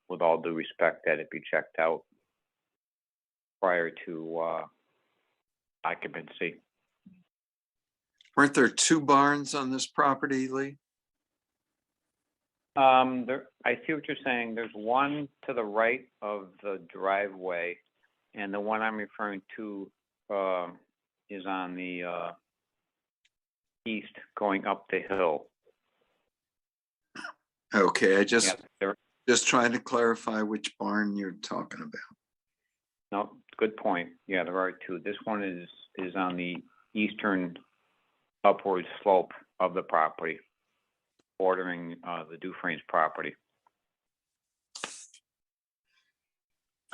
with all due respect, that it be checked out prior to occupancy. Weren't there 2 barns on this property, Lee? I see what you're saying. There's one to the right of the driveway, and the one I'm referring to is on the east, going up the hill. Okay, Yeah, just trying to clarify which barn you're talking about. no, good point. Yeah, there are 2. This one is on the eastern upward slope of the property, bordering the Dufresne's property.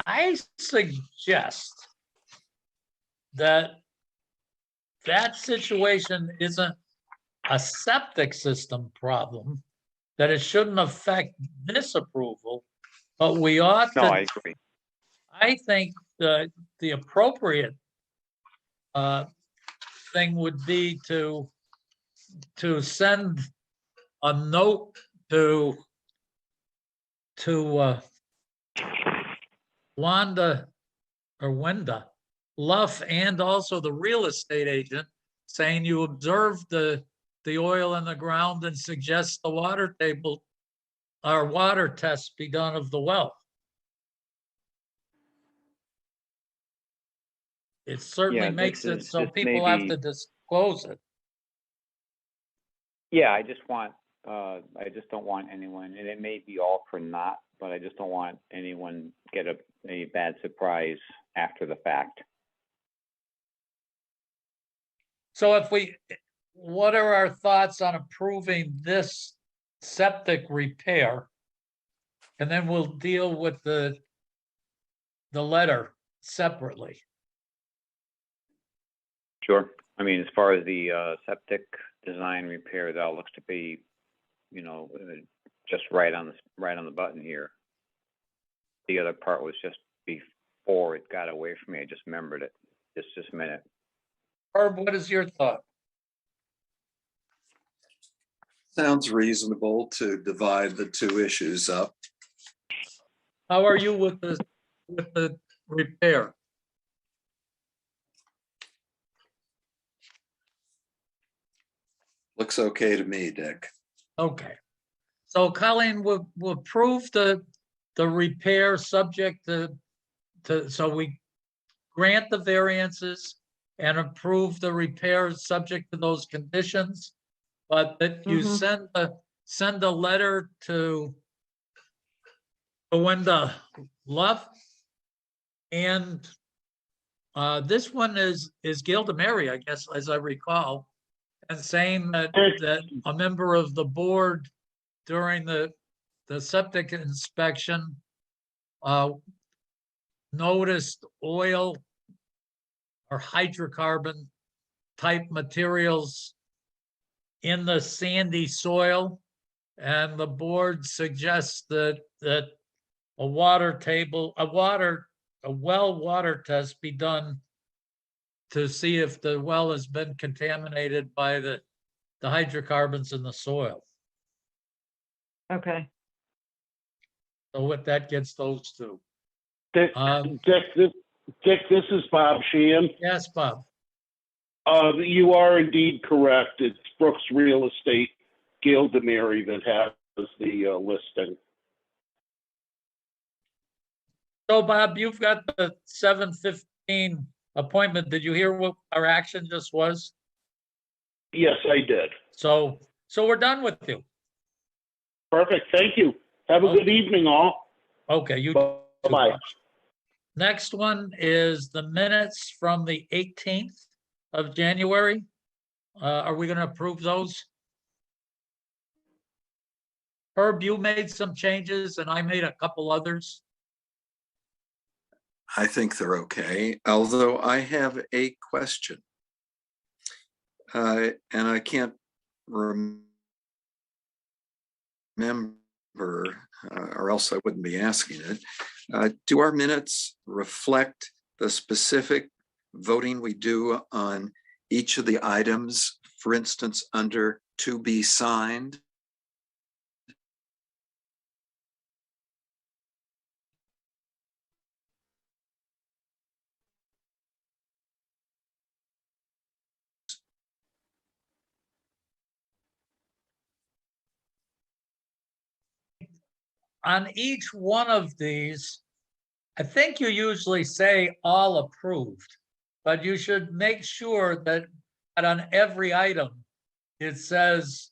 I suggest that situation isn't a septic system problem, that it shouldn't affect this approval, but we ought No, I to, agree. I think the appropriate thing would be to send a note to Wanda or Wenda Luff, and also the real estate agent, saying you observed the oil in the ground and suggest the water table or water test be done of the well. It certainly Yeah, makes it so this people may have be- to disclose it. Yeah, I just don't want anyone, and it may be all for naught, but I just don't want anyone get a bad surprise after the fact. So what are our thoughts on approving this septic repair? And then we'll deal with the letter separately. Sure. I mean, as far as the septic design repair, that looks to be, just right on the button here. The other part was just before it got away from me. I just remembered it. Just a minute. Herb, what is your thought? Sounds reasonable to divide the 2 issues up. How are you with the repair? Looks okay to me, Dick. Okay. So Colleen will approve the repair subject to, so we grant the variances and approve the repairs subject to those conditions, but that you send a letter to Wenda Luff. And this one is Gilda Mary, I guess, as I recall, and saying that a member of the board during the septic inspection noticed oil or hydrocarbon type materials in the sandy soil, and the board suggests that a well water test be done to see if the well has been contaminated by the hydrocarbons in the soil. Okay. So what that gets those 2. Dick, this is Bob Sheehan. Yes, Bob. You are indeed correct. It's Brooks Real Estate, Gail DeMary, that has the listing. So Bob, you've got the 7:15 appointment. Did you hear what our action just was? Yes, I did. So we're done with you. Perfect. Thank you. Have a good evening, all. Okay, you too. Bye-bye. Next one is the minutes from the 18th of January. Are we going to approve those? Herb, you made some changes and I made a couple others. I think they're okay, although I have a question. And I can't remember, or else I wouldn't be asking it. Do our minutes reflect the specific voting we do on each of the items, for instance, under to be signed? on each one of these, I think you usually say all approved, but you should make sure that on every item, it says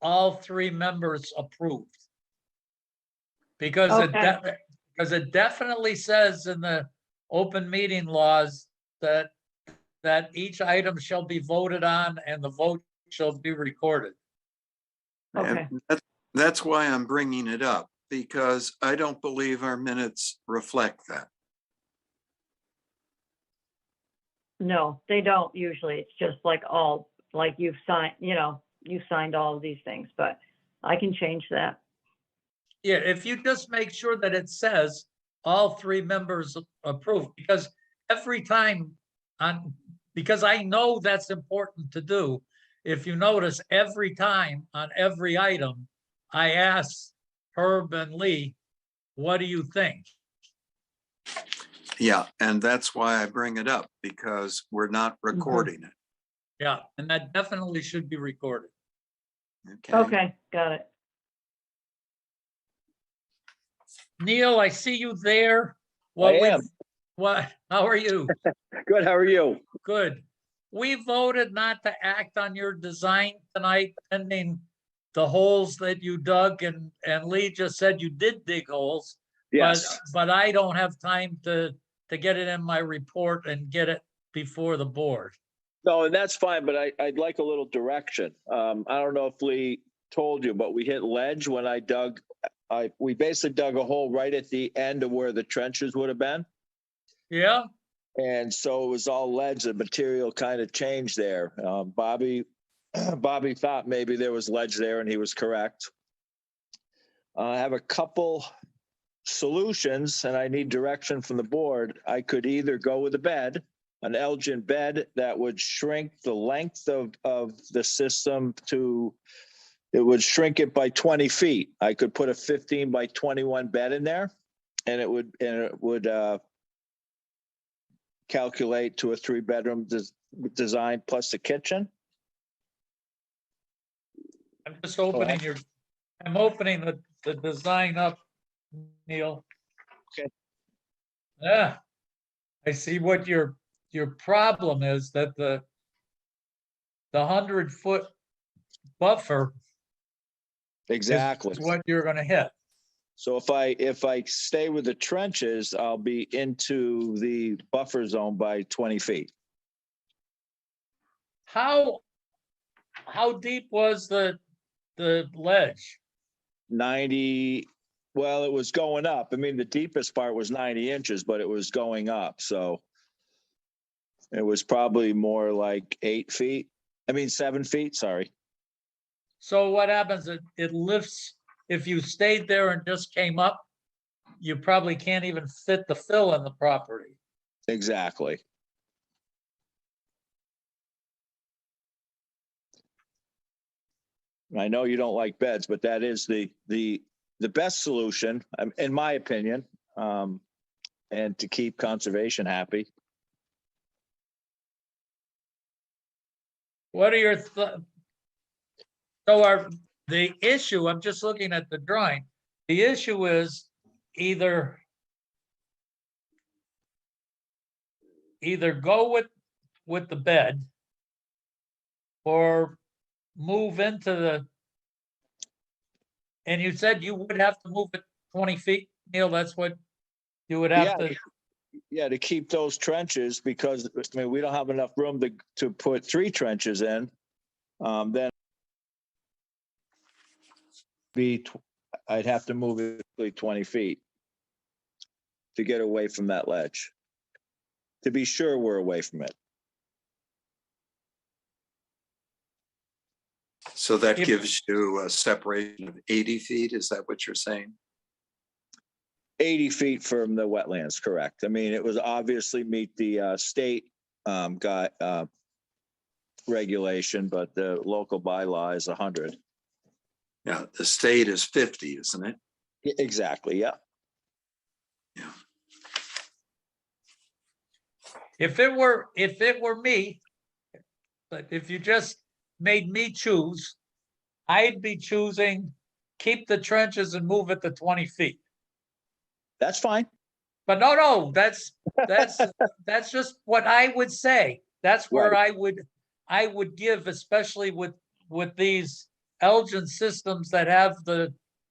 all three members approved. Because Okay. because it definitely says in the open meeting laws that each item shall be voted on and the vote shall be recorded. Okay. And that's why I'm bringing it up, because I don't believe our minutes reflect that. No, they don't usually. It's just like all, like you've signed, you signed all of these things, but I can change that. Yeah, if you just make sure that it says all three members approved, because every time because I know that's important to do. If you notice, every time on every item, I ask Herb and Lee, what do you think? Yeah, and that's why I bring it up, because we're not recording it. Yeah, and that definitely should be recorded. Okay, got it. Neil, I see you there. I am. How are you? Good, how are you? Good. We voted not to act on your design tonight pending the holes that you dug, and Lee just said you did dig holes. Yes, But I don't have time to get it in my report and get it before the board. no, and that's fine, but I'd like a little direction. I don't know if Lee told you, but we hit ledge when I dug. We basically dug a hole right at the end of where the trenches would have been. Yeah, And so it was all ledge. The material kind of changed there. Bobby thought maybe there was ledge there, and he was correct. I have a couple solutions, and I need direction from the board. I could either go with a bed, an Elgin bed that would shrink the length of the system it would shrink it by 20 feet. I could put a 15 by 21 bed in there, and it would calculate to a 3-bedroom design plus a kitchen. I'm just opening I'm opening the design up, Neil. Okay. Yeah, I see what your problem is, that the 100-foot buffer Exactly. is what you're gonna hit. So if I stay with the trenches, I'll be into the buffer zone by 20 feet. How deep was the ledge? 90, well, it was going up. I mean, the deepest part was 90 inches, but it was going up. So it was probably more like 7 feet, sorry. So what happens, it lifts, if you stayed there and just came up, you probably can't even fit the fill in the property. Exactly. I know you don't like beds, but that is the best solution, in my opinion, and to keep conservation happy. What are your the issue, I'm just looking at the drawing, the issue is either go with the bed or move into and you said you would have to move it 20 feet, Neil, that's what you would have to. Yeah, to keep those trenches, because I mean, we don't have enough room to put 3 trenches in. Then I'd have to move it 20 feet to get away from that ledge, to be sure we're away from it. So that If- gives you a separation of 80 feet. Is that what you're saying? 80 feet from the wetlands, correct. I mean, it was obviously meet the state regulation, but the local bylaw is 100. Yeah, the state is 50, isn't it? Exactly, yeah. Yeah. If it were me, but if you just made me choose, I'd be choosing keep the trenches and move it to 20 feet. That's fine. But no, that's just what I would say. That's where Right. I would give, especially with these Elgin systems that have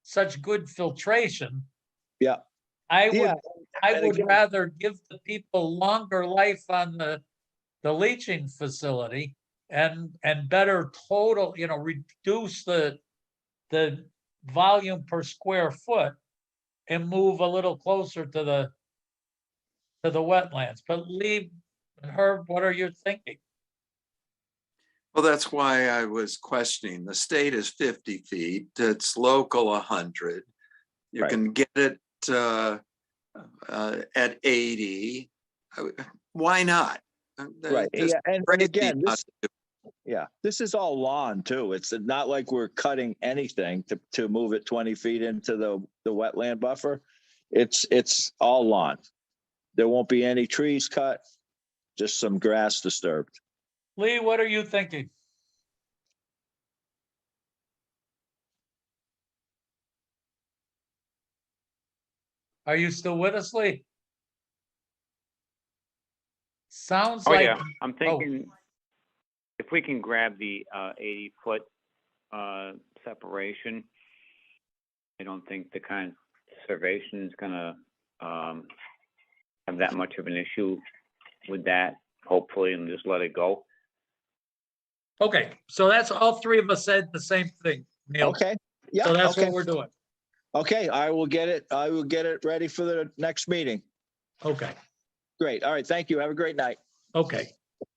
such good filtration. Yeah. I Yeah, and would again- rather give the people longer life on the leaching facility and better total, reduce the volume per square foot and move a little closer to the wetlands. But Herb, what are you thinking? Well, that's why I was questioning. The state is 50 feet, it's local 100. You Right. can get it at 80. Why not? Right. Just Yeah. And crazy again, not to this is all lawn too. It's not like we're cutting anything to move it 20 feet into the wetland buffer. It's all lawn. There won't be any trees cut, just some grass disturbed. Lee, what are you thinking? Are you still with us, Lee? Sounds Oh, like, yeah, I'm thinking if we can grab the 80-foot separation, I don't think the conservation is gonna have that much of an issue with that, hopefully, and just let it go. okay, so that's all three of us said the same thing, Neil. Okay. Yeah. So that's okay. what we're doing. Okay. I will get it ready for the next meeting. Okay, Great. All right. Thank you. Have a great night. okay,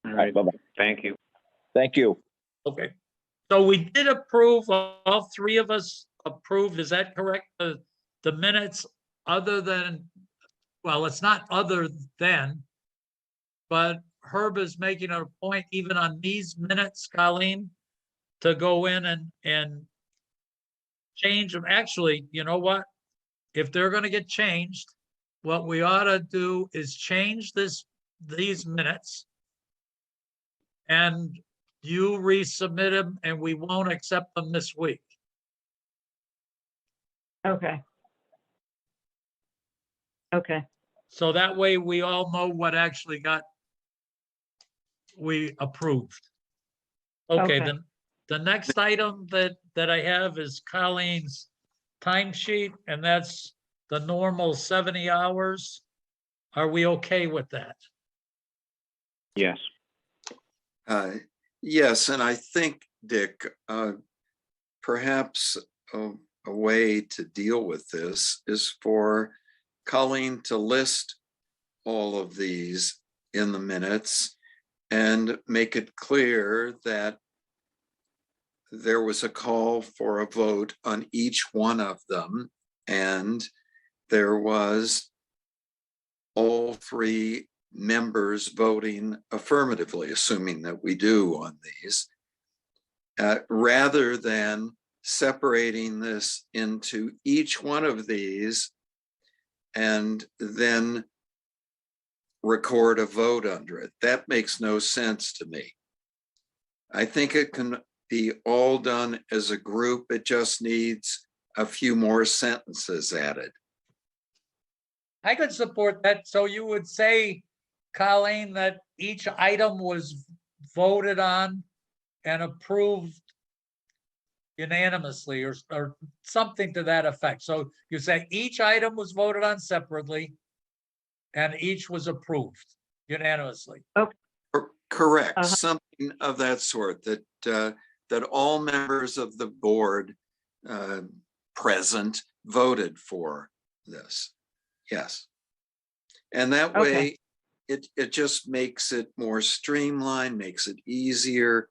All All right, right. Bye-bye. thank you. Thank you. okay. So we did approve, all three of us approved, is that correct? The minutes other than, well, it's not other than, but Herb is making a point even on these minutes, Colleen, to go in and change them. Actually, you know what? If they're gonna get changed, what we ought to do is change these minutes. And you resubmit them and we won't accept them this week. Okay. Okay, So that way we all know what actually we approved. Okay, Okay. then the next item that I have is Colleen's timesheet, and that's the normal 70 hours. Are we okay with that? Yes. Yes, and I think, Dick, perhaps a way to deal with this is for Colleen to list all of these in the minutes and make it clear that there was a call for a vote on each one of them, and there was all three members voting affirmatively, assuming that we do on these, rather than separating this into each one of these and then record a vote under it. That makes no sense to me. I think it can be all done as a group. It just needs a few more sentences added. I could support that. So you would say, Colleen, that each item was voted on and approved unanimously or something to that effect. So you say each item was voted on separately and each was approved unanimously. Correct, Uh-huh. something of that sort, that all members of the board present voted for this. Yes. And that way, it just makes it more streamlined, makes it easier,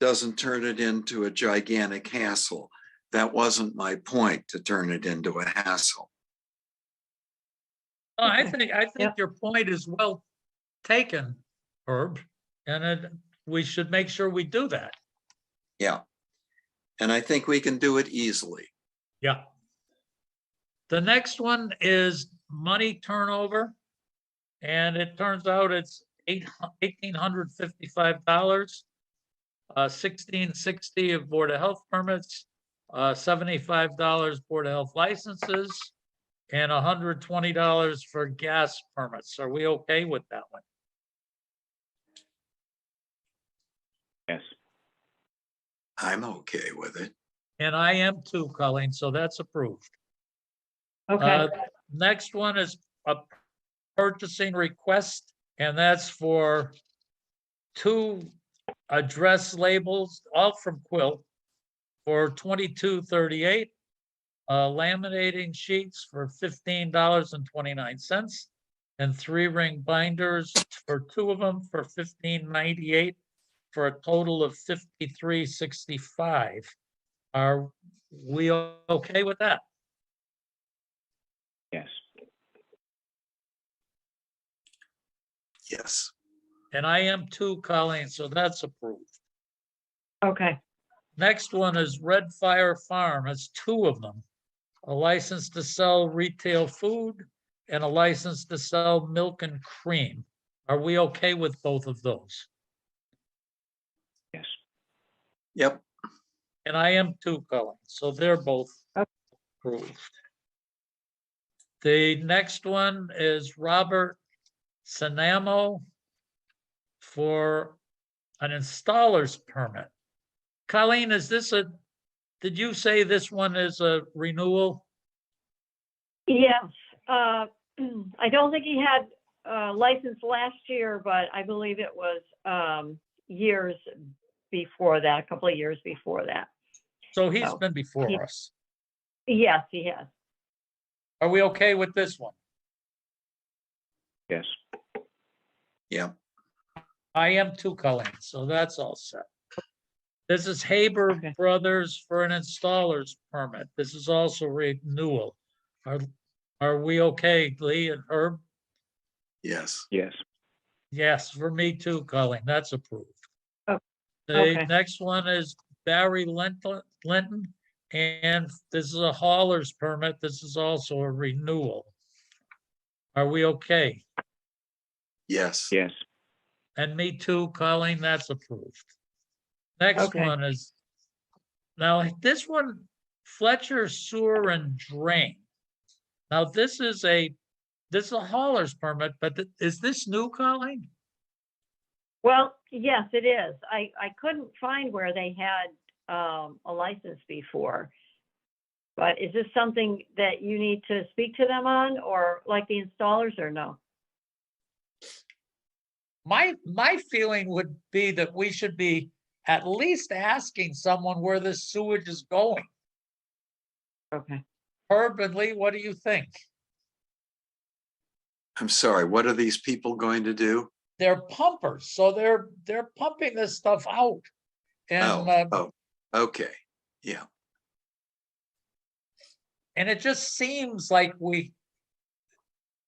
doesn't turn it into a gigantic hassle. That wasn't my point, to turn it into a hassle. Oh, I Okay. think Yep. your point is well taken, Herb, and we should make sure we do that. Yeah. And I think we can do it easily. Yeah. The next one is money turnover. And it turns out it's $1,855, 1,660 of Board of Health permits, $75 Board of Health licenses, and $120 for gas permits. Are we okay with that one? Yes. I'm okay with it. And I am too, Colleen, so that's approved. Okay, Next one is a purchasing request, and that's for 2 address labels, all from Quilt, for $22.38. Laminating sheets for $15.29, and 3-ring binders for 2 of them for $15.98, for a total of $53.65. Are we okay with that? Yes. Yes. And I am too, Colleen, so that's approved. okay, Next one is Red Fire Farm. It's 2 of them. A license to sell retail food and a license to sell milk and cream. Are we okay with both of those? Yes. Yep. And I am too, Colleen, so they're both Okay. approved. The next one is Robert Sonamo for an installer's permit. Colleen, is this did you say this one is a renewal? yes. I don't think he had a license last year, but I believe it was years before that, a couple of years before that. So he's Oh, been before yeah. us. Yes, he has. Are we okay with this one? Yes. Yep. I am too, Colleen, so that's all set. This is Haber Okay. Brothers for an installer's permit. This is also renewal. Are we okay, Lee and Herb? Yes. Yes. Yes, for me too, Colleen, that's approved. Oh, The okay. next one is Barry Linton, and this is a hauler's permit. This is also a renewal. Are we okay? Yes. Yes. And me too, Colleen, that's approved. Next Okay. one is, now this one, Fletcher Sewer and Drain. Now this is a hauler's permit, but is this new, Colleen? Well, yes, it is. I couldn't find where they had a license before. But is this something that you need to speak to them on, or like the installers, or no? My feeling would be that we should be at least asking someone where this sewage is going. Okay. Herb and Lee, what do you think? I'm sorry. What are these people going to do? They're pumpers, so they're pumping this stuff out. And Okay. Yeah. and it just seems like we,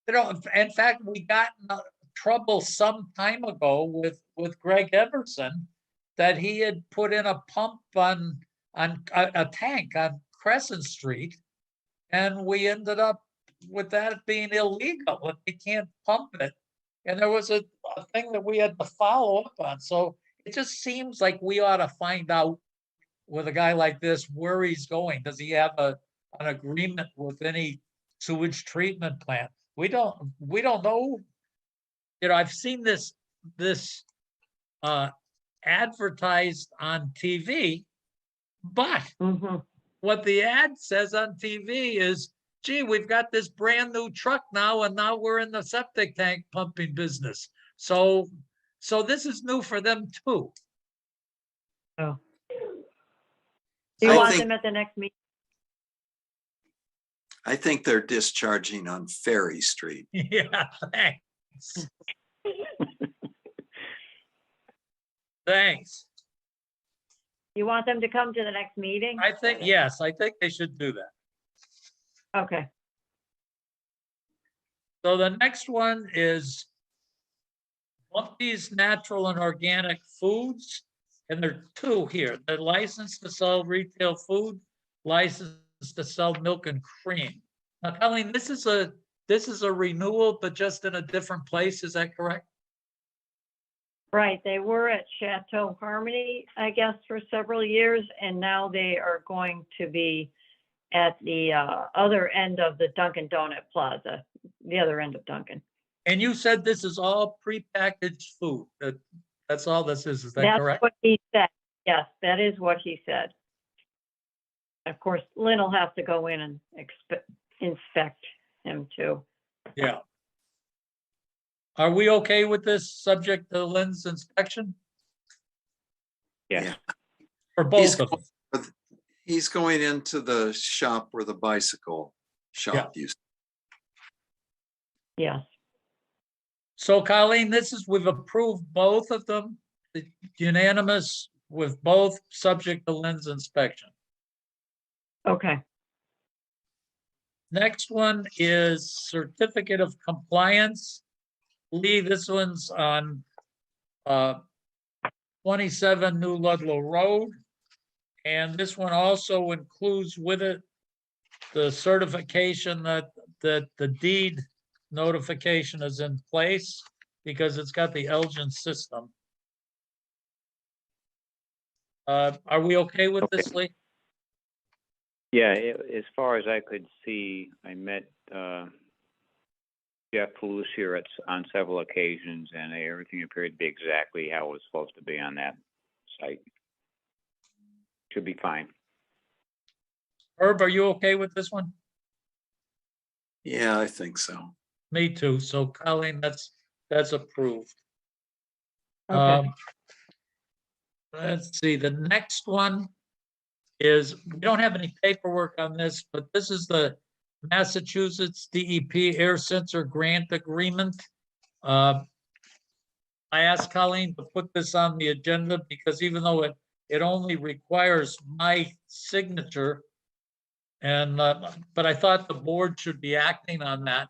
in fact, we got in trouble some time ago with Greg Everson, that he had put in a pump on a tank on Crescent Street, and we ended up with that being illegal, and we can't pump it. And there was a thing that we had to follow up on. So it just seems like we ought to find out with a guy like this where he's going. Does he have an agreement with any sewage treatment plant? We don't know. You know, I've seen this advertised on TV, but Mm-hmm. what the ad says on TV is, gee, we've got this brand new truck now, and now we're in the septic tank pumping business. So this is new for them too. Oh. Do you I want think- them at the next meeting? I think they're discharging on Ferry Street. Yeah, thanks. Thanks. You want them to come to the next meeting? I think, yes, I think they should do that. Okay. So the next one is Bumpy's Natural and Organic Foods. And there are 2 here. The license to sell retail food, license to sell milk and cream. Now, Colleen, this is a renewal, but just in a different place. Is that correct? Right, they were at Chateau Harmony, I guess, for several years, and now they are going to be at the other end of the Dunkin' Donut Plaza, the other end of Dunkin'. And you said this is all prepackaged food. That's all this is that That's correct? what he said. Yes, that is what he said. Of course, Lynn will have to go in and inspect him too. Yeah. Are we okay with this, subject to Lynn's inspection? Yes. Yeah. For He's both of them? He's going into the shop where the bicycle shop used. Yes. So Colleen, we've approved both of them, unanimous with both, subject to Lynn's inspection. Okay. Next one is certificate of compliance. Lee, this one's on 27 New Ludlow Road. And this one also includes with it the certification that the deed notification is in place because it's got the Elgin system. Are we okay with this, Lee? Yeah, as far as I could see, I met Jeff Palusier on several occasions, and everything appeared to be exactly how it was supposed to be on that site. Should be fine. Herb, are you okay with this one? Yeah, I think so. Me too. So Colleen, that's approved. Okay. Let's see, the next one is, we don't have any paperwork on this, but this is the Massachusetts DEP Air Sensor Grant Agreement. I asked Colleen to put this on the agenda because even though it only requires my signature, and but I thought the board should be acting on that.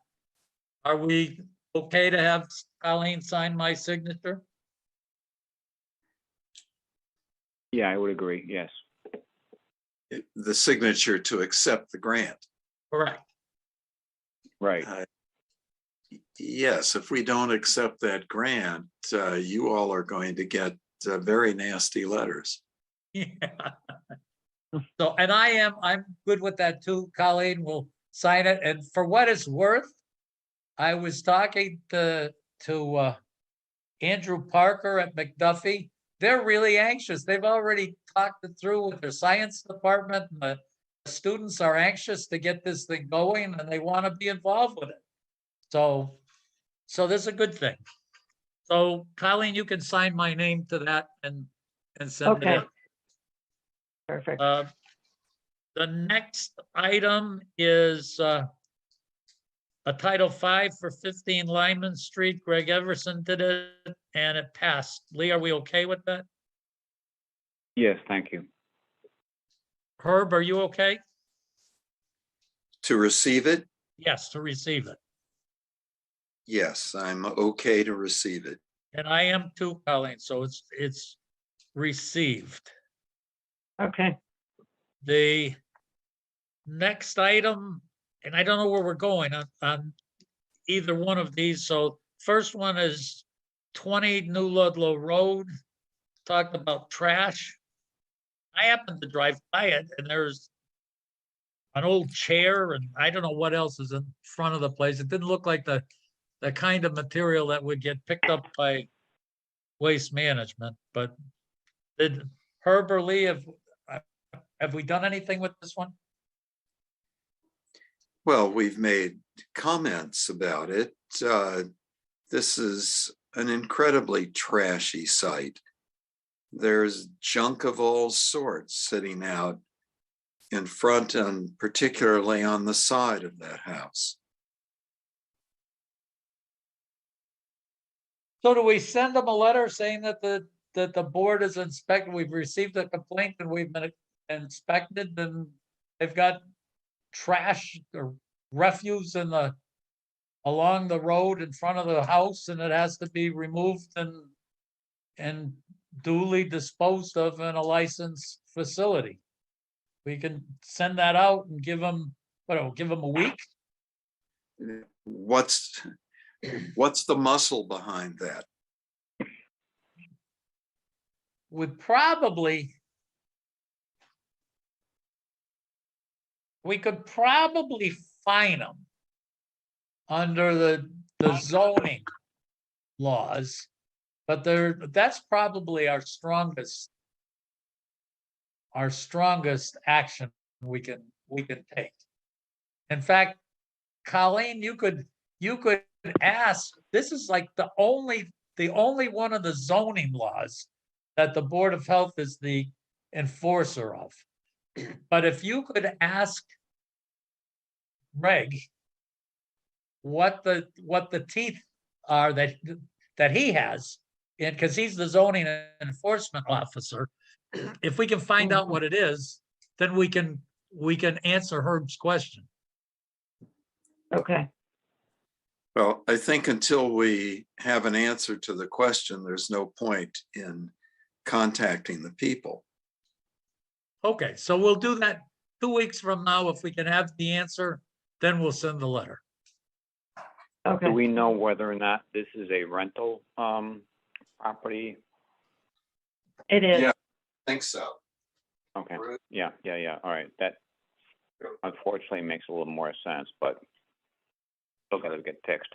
Are we okay to have Colleen sign my signature? Yeah, I would agree. Yes. The signature to accept the grant. Correct. Right. Yes, if we don't accept that grant, you all are going to get very nasty letters. Yeah. So, and I'm good with that too. Colleen will sign it. And for what it's worth, I was talking to Andrew Parker at McDuffie. They're really anxious. They've already talked it through with their science department. And the students are anxious to get this thing going and they want to be involved with it. So this is a good thing. So Colleen, you can sign my name to that and send it Okay. in. Perfect. The next item is a Title V for 15 Lyman Street. Greg Everson did it and it passed. Lee, are we okay with that? Yes, thank you. Herb, are you okay? To receive it? Yes, to receive it. Yes, I'm okay to receive it. And I am too, Colleen, so it's received. Okay. The next item, and I don't know where we're going on either one of these. So first one is 20 New Ludlow Road. Talked about trash. I happened to drive by it and there's an old chair and I don't know what else is in front of the place. It didn't look like the kind of material that would get picked up by Waste Management, but did Herb or Lee, have we done anything with this one? Well, we've made comments about it. This is an incredibly trashy site. There's junk of all sorts sitting out in front and particularly on the side of that house. So do we send them a letter saying that the board is inspected, we've received a complaint and we've been inspected and they've got trash or refuse along the road in front of the house and it has to be removed and duly disposed of in a licensed facility? We can send that out and give them a week? What's the muscle behind that? would probably, we could probably fine them under the zoning laws, but that's probably our strongest action we can take. In fact, Colleen, you could ask, this is like the only one of the zoning laws that the Board of Health is the enforcer of. But if you could ask Reg what the teeth are that he has, and because he's the zoning enforcement officer, if we can find out what it is, then we can answer Herb's question. Okay, Well, I think until we have an answer to the question, there's no point in contacting the people. Okay, so we'll do that 2 weeks from now. If we can have the answer, then we'll send the letter. Do okay. we know whether or not this is a rental, property? It is. Yeah. I think so. Okay, yeah, all right, that unfortunately makes a little more sense, but still gotta get fixed.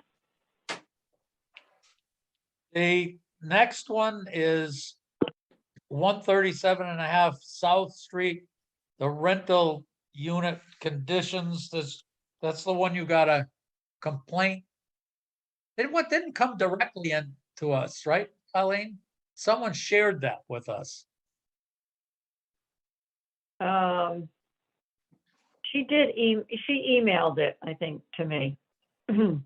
The next one is 137.5 South Street, the rental unit conditions. That's the one you got a complaint. It didn't come directly in to us, right, Colleen? Someone shared that with us. She did, she emailed it, I think, to me. And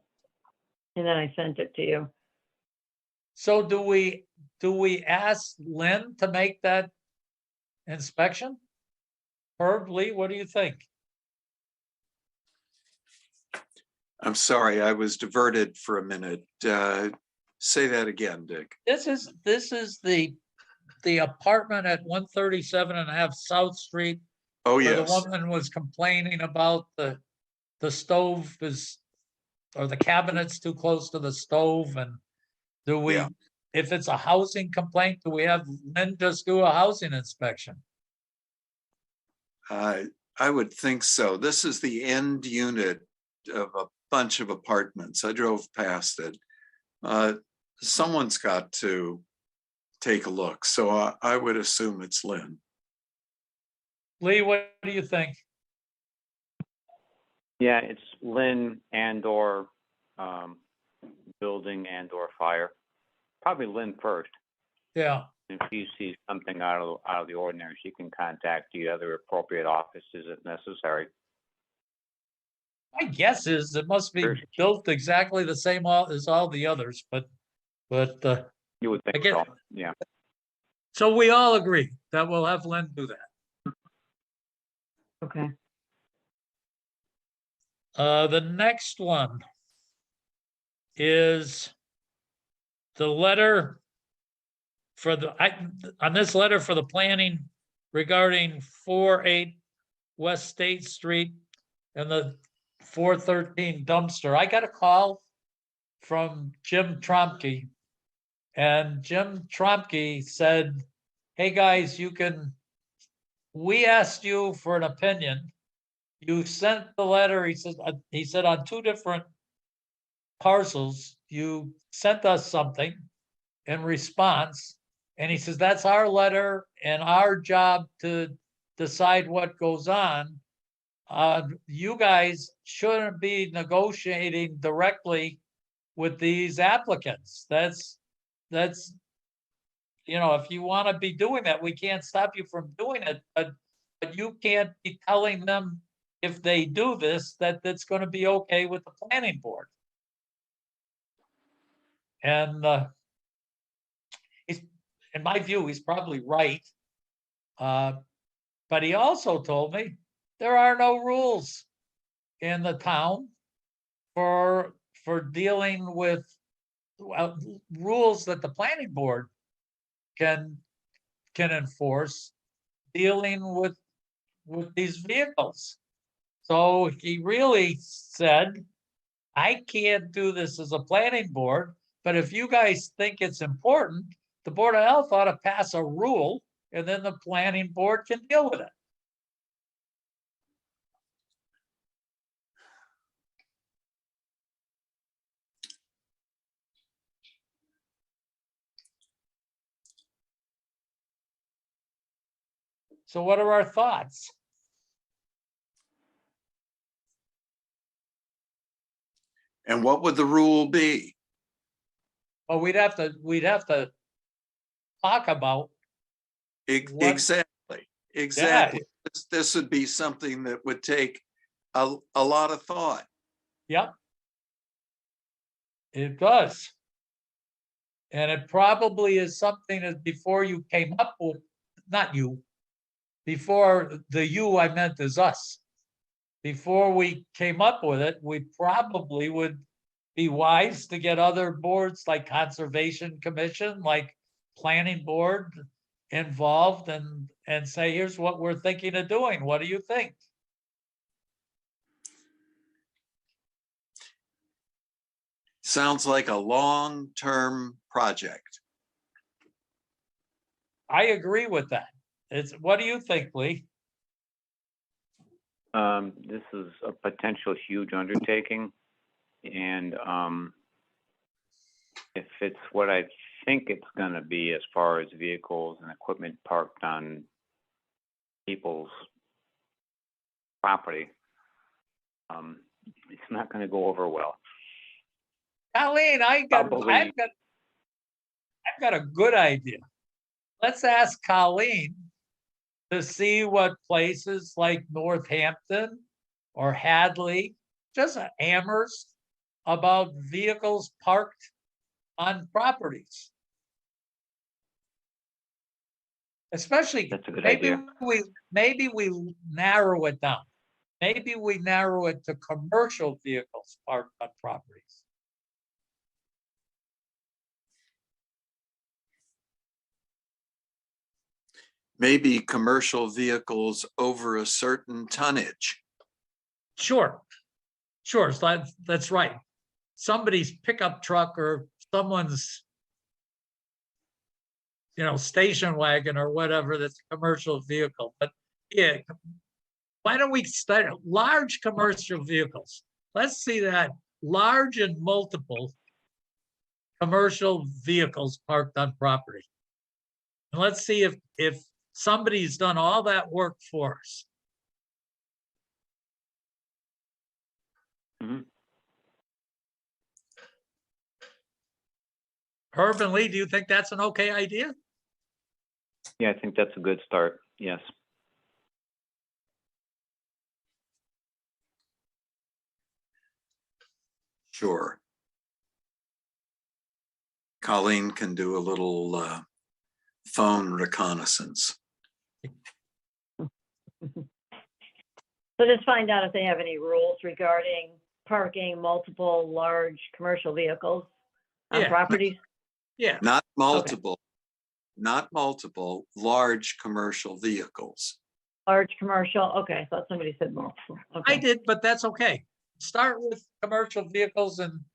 then I sent it to you. So do we ask Lynn to make that inspection? Herb, Lee, what do you think? I'm sorry, I was diverted for a minute. Say that again, Dick. This is the apartment at 137.5 South Street. Oh, Where the yes. woman was complaining about the stove or the cabinet's too close to the stove, and do we, Yeah. if it's a housing complaint, do we have Lynn just do a housing inspection? I would think so. This is the end unit of a bunch of apartments. I drove past it. Someone's got to take a look. So I would assume it's Lynn. Lee, what do you think? Yeah, it's Lynn and/or, building and/or fire. Probably Lynn first. Yeah, If she sees something out of the ordinary, she can contact the other appropriate offices if necessary. my guess is it must be Sure. built exactly the same as all the others, but You would I think get- so, yeah. so we all agree that we'll have Lynn do that. Okay. The next one is the letter for on this letter for the planning regarding 4-8 West State Street and the 413 dumpster. I got a call from Jim Tromke, and Jim Tromke said, hey guys, we asked you for an opinion. You sent the letter, he said on 2 different parcels, you sent us something in response. And he says, that's our letter and our job to decide what goes on. You guys shouldn't be negotiating directly with these applicants. That's, if you want to be doing that, we can't stop you from doing it, but you can't be telling them if they do this, that's going to be okay with the planning board. And in my view, he's probably right. But he also told me there are no rules in the town for dealing with rules that the planning board can enforce dealing with these vehicles. So he really said, I can't do this as a planning board, but if you guys think it's important, the Board of Health ought to pass a rule, and then the planning board can deal with it. So what are our thoughts? And what would the rule be? Well, we'd have to talk about, What- Exactly, exactly. This would be something that would take a lot of thought. yep. It does. And it probably is something that before you came up with, not you, before the you I meant is us. Before we came up with it, we probably would be wise to get other boards like Conservation Commission, like Planning Board involved and say, here's what we're thinking of doing. What do you think? Sounds like a long-term project. I agree with that. What do you think, Lee? This is a potential huge undertaking, and if it's what I think it's gonna be as far as vehicles and equipment parked on people's property, it's not gonna go over well. Colleen, I've got a good idea. Let's ask Colleen to see what places like Northampton or Hadley, just Amherst, about vehicles parked on properties. Especially, That's a good maybe idea. maybe we narrow it down. Maybe we narrow it to commercial vehicles parked on properties. Maybe commercial vehicles over a certain tonnage. Sure, so that's right. Somebody's pickup truck or someone's, station wagon or whatever, that's a commercial vehicle. But yeah, why don't we start large commercial vehicles? Let's see that large and multiple commercial vehicles parked on property. And let's see if somebody's done all that work for us. Mhm. Herb and Lee, do you think that's an okay idea? Yeah, I think that's a good start. Yes. Sure. Colleen can do a little phone reconnaissance. So just find out if they have any rules regarding parking multiple large commercial vehicles on Yeah. properties. Yeah, Not multiple, large commercial vehicles. Large commercial, okay, I thought somebody said multiple. I Okay. did, but that's okay. Start with commercial vehicles and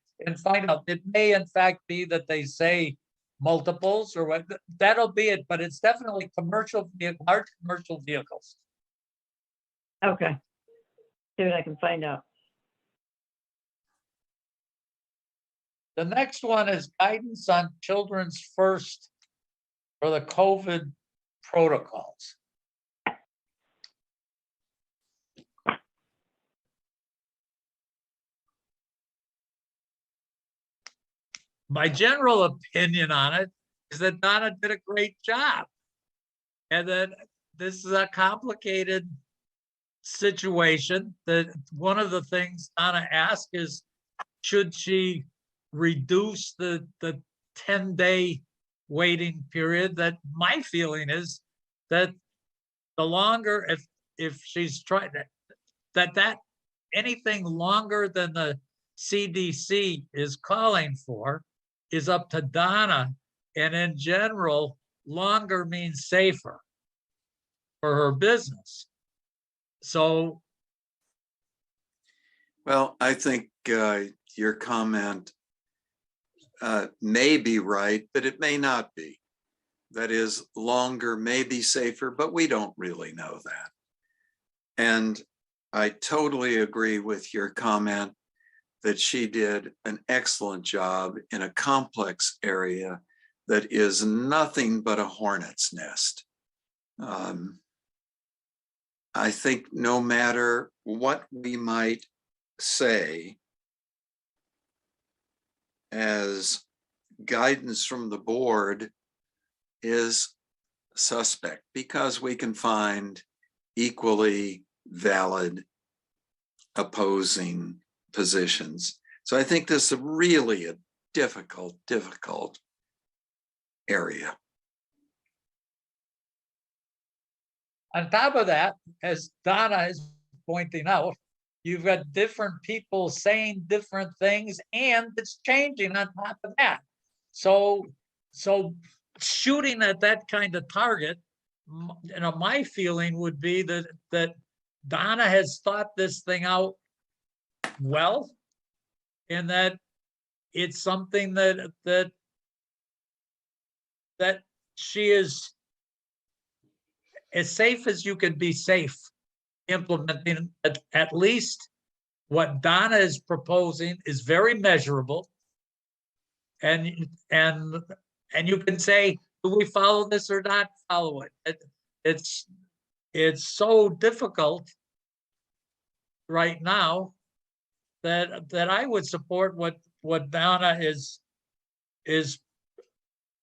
find out. It may in fact be that they say multiples or what, that'll be it, but it's definitely large commercial vehicles. Okay. See what I can find out. The next one is guidance on children's first for the COVID protocols. My general opinion on it is that Donna did a great job. And that this is a complicated situation. That one of the things Donna asked is, should she reduce the 10-day waiting period? That my feeling is that the longer, if she's trying that anything longer than the CDC is calling for is up to Donna. And in general, longer means safer for her business. So, Well, I think your comment may be right, but it may not be. that is longer may be safer, but we don't really know that. And I totally agree with your comment that she did an excellent job in a complex area that is nothing but a hornet's nest. I think no matter what we might say as guidance from the board is suspect, because we can find equally valid opposing positions. So I think this is really a difficult area. On top of that, as Donna is pointing out, you've got different people saying different things, and it's changing on top of that. So shooting at that kind of target, my feeling would be that Donna has thought this thing out well, and that it's something that she is as safe as you can be safe implementing. At least what Donna is proposing is very measurable, and you can say, do we follow this or not follow it? It's so difficult right now that I would support what Donna is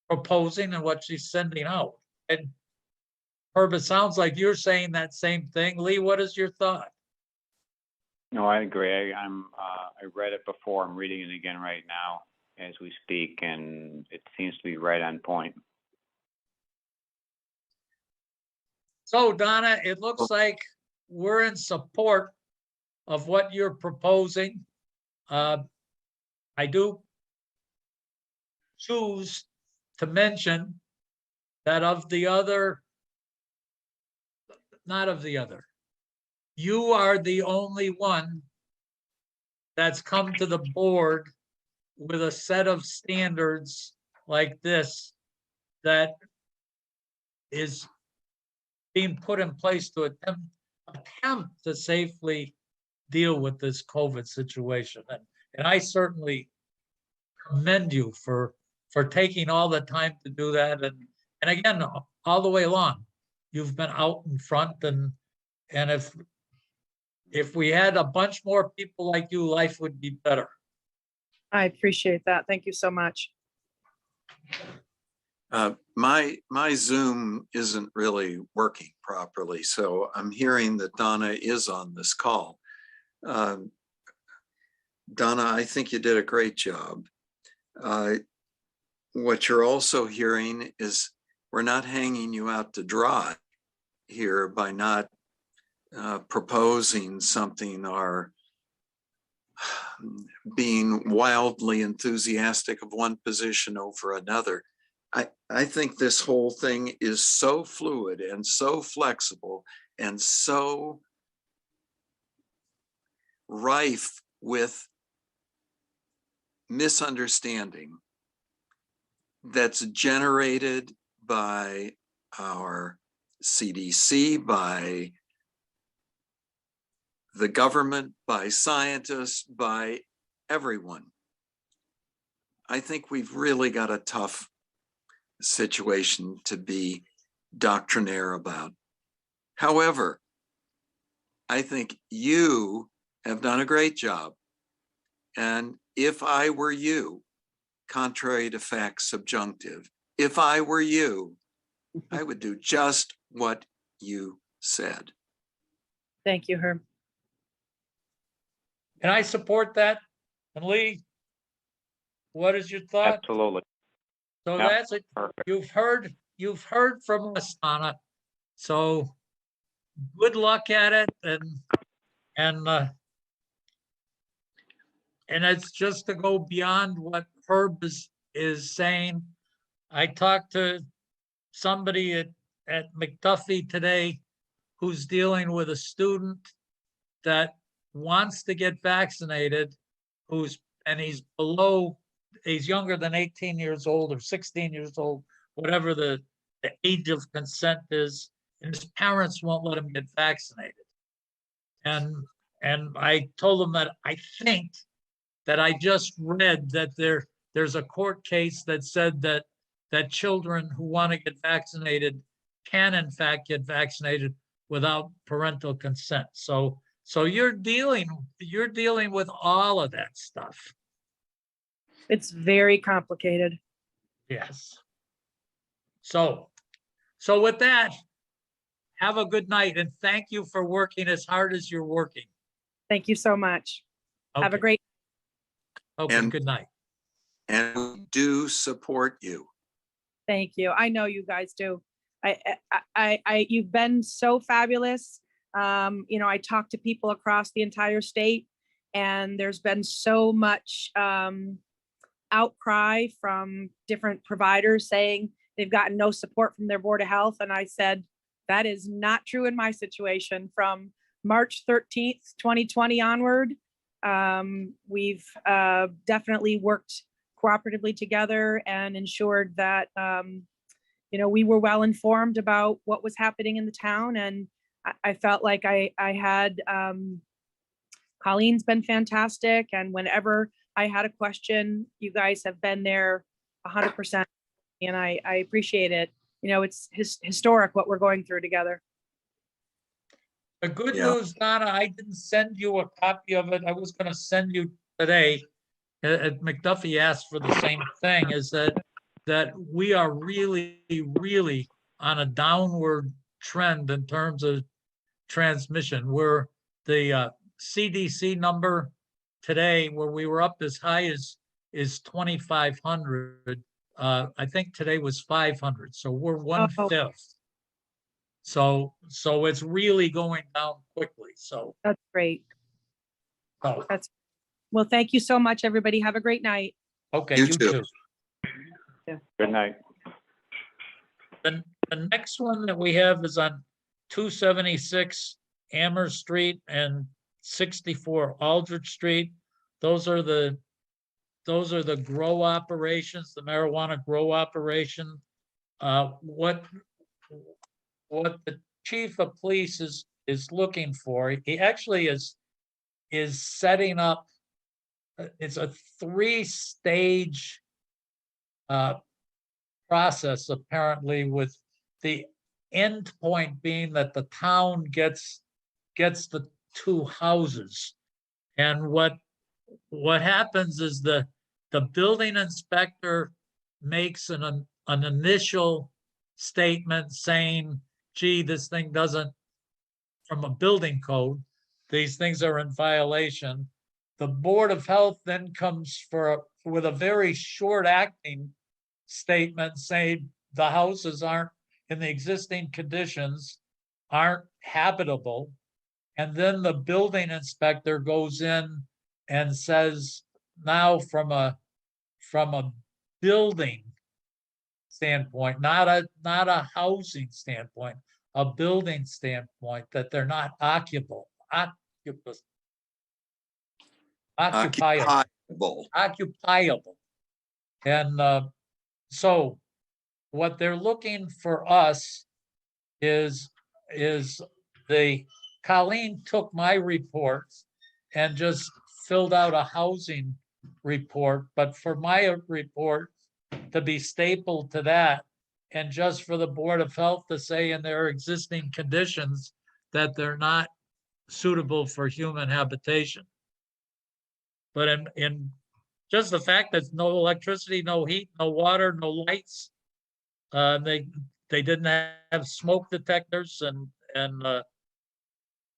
proposing and what she's sending out. And Herb, it sounds like you're saying that same thing. Lee, what is your thought? No, I agree. I read it before. I'm reading it again right now as we speak, and it seems to be right on point. So, Donna, it looks like we're in support of what you're proposing. I do choose to mention that you are the only one that's come to the board with a set of standards like this that is being put in place to attempt to safely deal with this COVID situation. And I certainly commend you for taking all the time to do that. And again, all the way along, you've been out in front, and if we had a bunch more people like you, life would be better. I appreciate that. Thank you so much. My Zoom isn't really working properly, so I'm hearing that Donna is on this call. Donna, I think you did a great job. What you're also hearing is we're not hanging you out to dry here by not proposing something or being wildly enthusiastic of one position over another. I think this whole thing is so fluid and so flexible and so rife with misunderstanding that's generated by our CDC, by the government, by scientists, by everyone. I think we've really got a tough situation to be doctrinaire about. However, I think you have done a great job. And if I were you, contrary to fact subjunctive, if I were you, I would do just what you said. Thank you, Herb. And I support that. And Lee, what is your thought? Absolutely. So Yep, that's it. perfect. You've heard from us, Donna. So good luck at it, and it's just to go beyond what Herb is saying. I talked to somebody at McDuffie today who's dealing with a student that wants to get vaccinated, he's younger than 18 years old or 16 years old, whatever the the age of consent is, and his parents won't let him get vaccinated. And I told him that I think that I just read that there's a court case that said that children who want to get vaccinated can in fact get vaccinated without parental consent. So you're dealing with all of that stuff. It's very complicated. Yes. So with that, have a good night and thank you for working as hard as you're working. Thank you so much. Have a Okay. great, Okay, And- good night. And we do support you. thank you. I know you guys do. You've been so fabulous. I talk to people across the entire state and there's been so much outcry from different providers saying they've gotten no support from their Board of Health. And I said, that is not true in my situation. From March 13th, 2020 onward, we've definitely worked cooperatively together and ensured that, we were well informed about what was happening in the town. And I felt like I had, Colleen's been fantastic. And whenever I had a question, you guys have been there 100%. And I appreciate it. It's historic what we're going through together. The good Yeah. news, Donna, I didn't send you a copy of it. I was gonna send you today. McDuffie asked for the same thing, is that we are really, really on a downward trend in terms of transmission. Where the CDC number today, where we were up as high as 2,500. I think today was 500, so we're 1/5. So it's really going down quickly. So That's great. oh, Well, thank you so much, everybody. Have a great night. okay, You you too. too. Good night. The next one that we have is on 276 Amherst Street and 64 Aldridge Street. Those are the grow operations, the marijuana grow operation. What the chief of police is looking for, he actually is setting up. It's a 3-stage process, apparently, with the end point being that the town gets the 2 houses. And what happens is the building inspector makes an initial statement saying, gee, this thing doesn't, from a building code, these things are in violation. The Board of Health then comes with a very short acting statement saying the houses aren't, in the existing conditions, aren't habitable. And then the building inspector goes in and says, now from a building standpoint, not a housing standpoint, a building standpoint, that they're not occupiable. And so what they're looking for us is Colleen took my reports and just filled out a housing report, but for my report to be stapled to that, and just for the Board of Health to say in their existing conditions that they're not suitable for human habitation. But in just the fact that no electricity, no heat, no water, no lights, they didn't have smoke detectors, and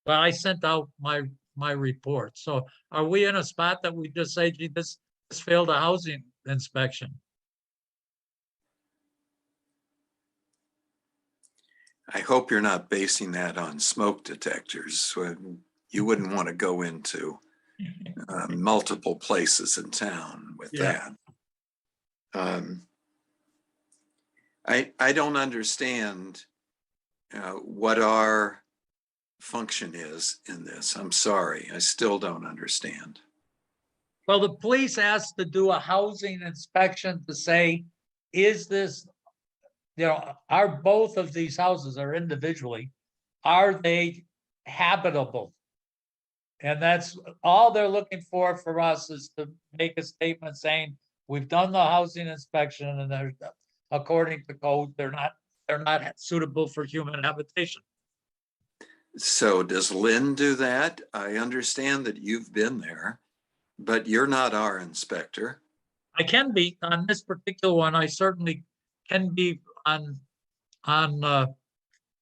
well, I sent out my report. So are we in a spot that we just say, gee, this failed a housing inspection? I hope you're not basing that on smoke detectors. You wouldn't want to go into multiple places in town with Yeah. that. I don't understand what our function is in this. I'm sorry, I still don't understand. Well, the police asked to do a housing inspection to say, is this are both of these houses are individually, are they habitable? And that's all they're looking for us is to make a statement saying, we've done the housing inspection and they're, according to code, they're not suitable for human habitation. So does Lynn do that? I understand that you've been there, but you're not our inspector. I can be on this particular one. I certainly can be on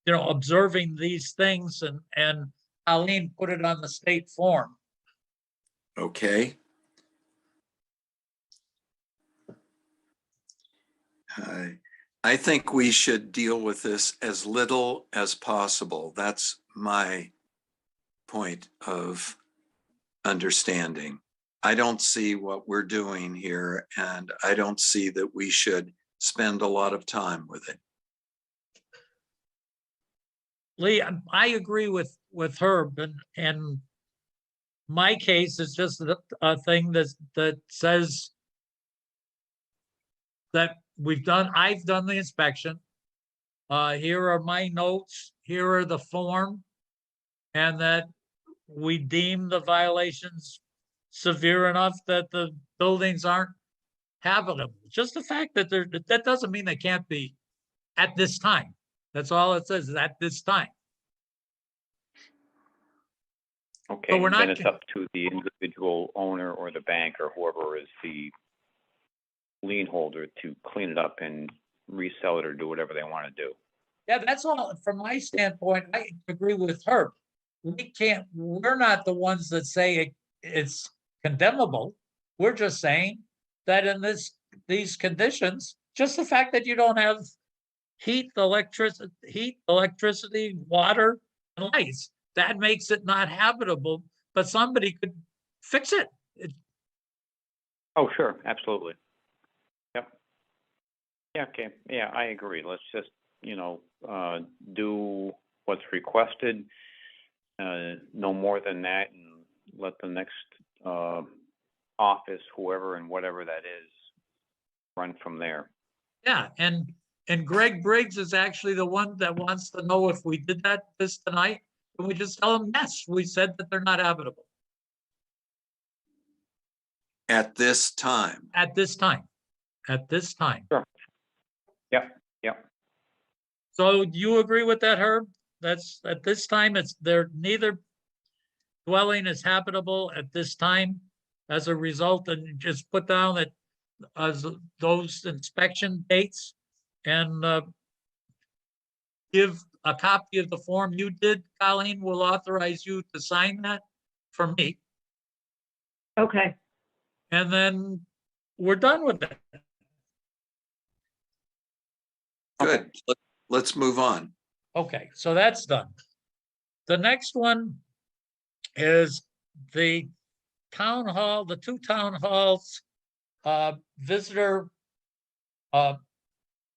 observing these things, and Colleen put it on the state form. Okay. I think we should deal with this as little as possible. That's my point of understanding. I don't see what we're doing here, and I don't see that we should spend a lot of time with it. Lee, I agree with Herb, and my case is just a thing that says that I've done the inspection. Here are my notes, here are the form, and that we deem the violations severe enough that the buildings aren't habitable. Just the fact that that doesn't mean they can't be at this time. That's all it says, is at this time. Okay, But we're then not- it's up to the individual owner or the bank or whoever is the lien holder to clean it up and resell it or do whatever they want to do. Yeah, that's all. From my standpoint, I agree with her. We're not the ones that say it's condemnable. We're just saying that in these conditions, just the fact that you don't have heat, electricity, water, and lights, that makes it not habitable, but somebody could fix it. Oh, sure, absolutely. Yep. Yeah, okay, yeah, I agree. Let's just, do what's requested, no more than that, and let the next office, whoever and whatever that is, run from there. Yeah, and Greg Briggs is actually the one that wants to know if we did this tonight. Can we just tell him, yes, we said that they're not habitable At this time. at this time. Sure. Yep, yep. So do you agree with that, Herb? That's at this time, neither dwelling is habitable at this time as a result, and just put down that as those inspection dates and give a copy of the form you did, Colleen, will authorize you to sign that for me. Okay, And then we're done with that. Good. Let's move on. Okay, so that's done. The next one is the town hall, the two town halls, visitor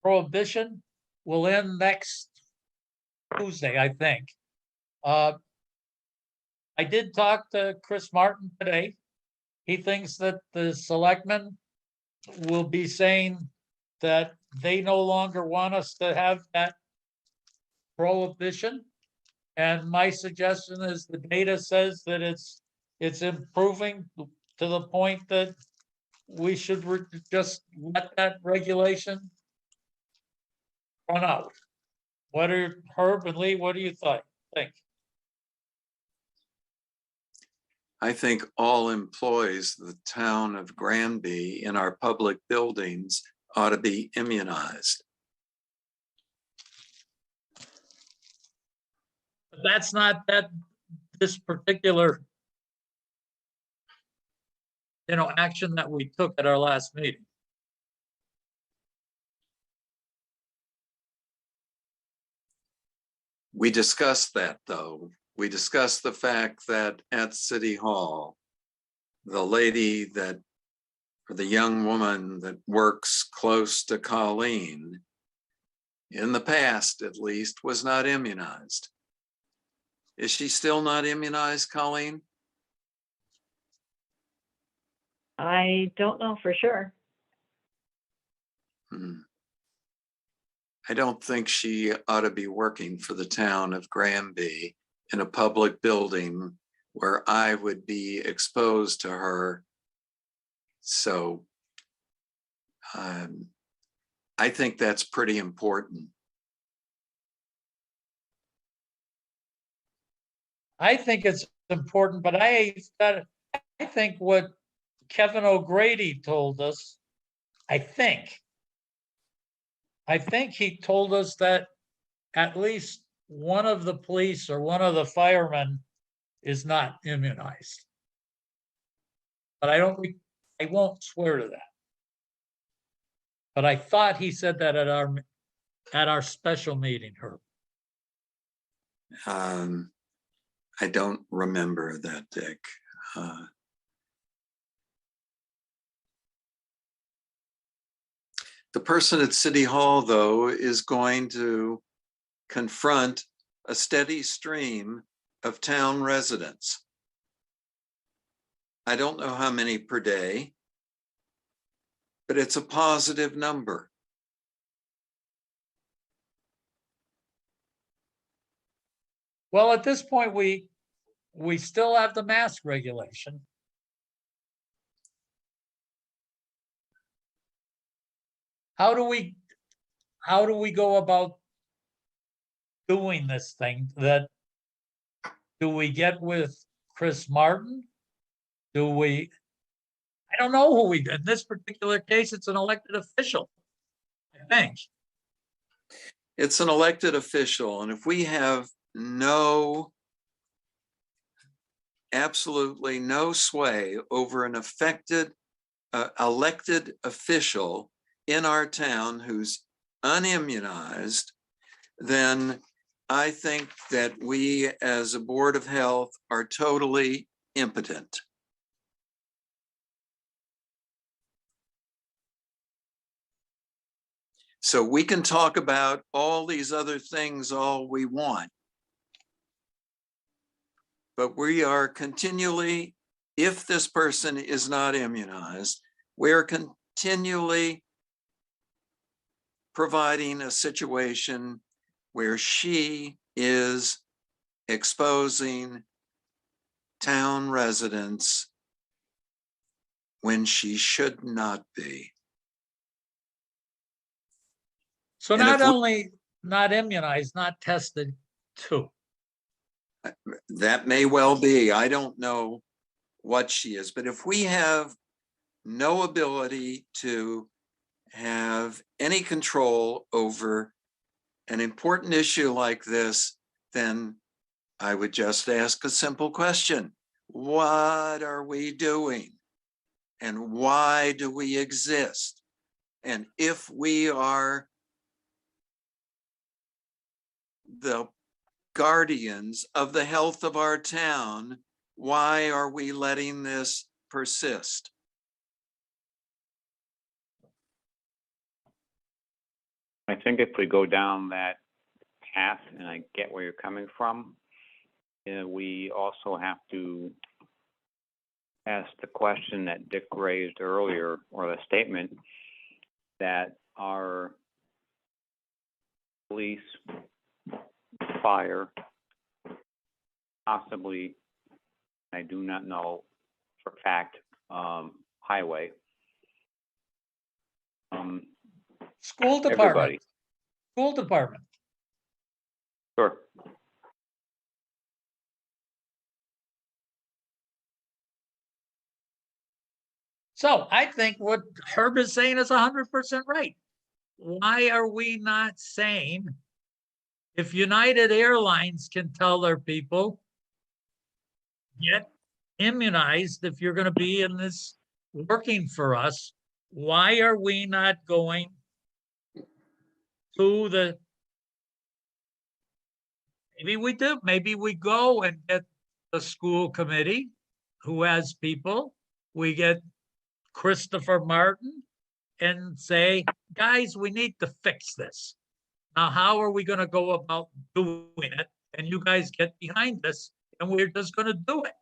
prohibition will end next Tuesday, I think. I did talk to Chris Martin today. He thinks that the selectmen will be saying that they no longer want us to have that prohibition. And my suggestion is the data says that it's improving to the point that we should just let that regulation run out. Herb and Lee, what do you think? I think all employees of the town of Granby in our public buildings ought to be immunized. That's not this particular action that we took at our last meeting. We discussed that, though. We discussed the fact that at City Hall, the lady or the young woman that works close to Colleen, in the past at least, was not immunized. Is she still not immunized, Colleen? I don't know for sure. I don't think she ought to be working for the town of Granby in a public building where I would be exposed to her. So I think that's pretty important. I think it's important, but I think what Kevin O'Grady told us, I think he told us that at least one of the police or one of the firemen is not immunized. But I won't swear to that. But I thought he said that at our special meeting, Herb. I don't remember that, Dick. The person at City Hall, though, is going to confront a steady stream of town residents. I don't know how many per day, but it's a positive number. Well, at this point, we still have the mask regulation. How do we go about doing this thing? Do we get with Chris Martin? I don't know who in this particular case, it's an elected official, I think. It's an elected official, and if we have absolutely no sway over an elected official in our town who's unimmunized, then I think that we as a Board of Health are totally impotent. So we can talk about all these other things all we want, but we are continually, if this person is not immunized, we're continually providing a situation where she is exposing town residents when she should not be. So And not if we- only not immunized, not tested too. That may well be. I don't know what she is, but if we have no ability to have any control over an important issue like this, then I would just ask a simple question. What are we doing? And why do we exist? And if we are the guardians of the health of our town, why are we letting this persist? I think if we go down that path, and I get where you're coming from, we also have to ask the question that Dick raised earlier, or the statement that our police, fire, possibly, I do not know for a fact, highway, School department. everybody. School department. Sure. So I think what Herb is saying is 100% right. Why are we not saying, if United Airlines can tell their people, get immunized if you're going to be in this working for us, why are we not going to maybe we do, maybe we go and get the school committee who has people, we get Christopher Martin and say, guys, we need to fix this. Now, how are we going to go about doing it? And you guys get behind this, and we're just going to do it.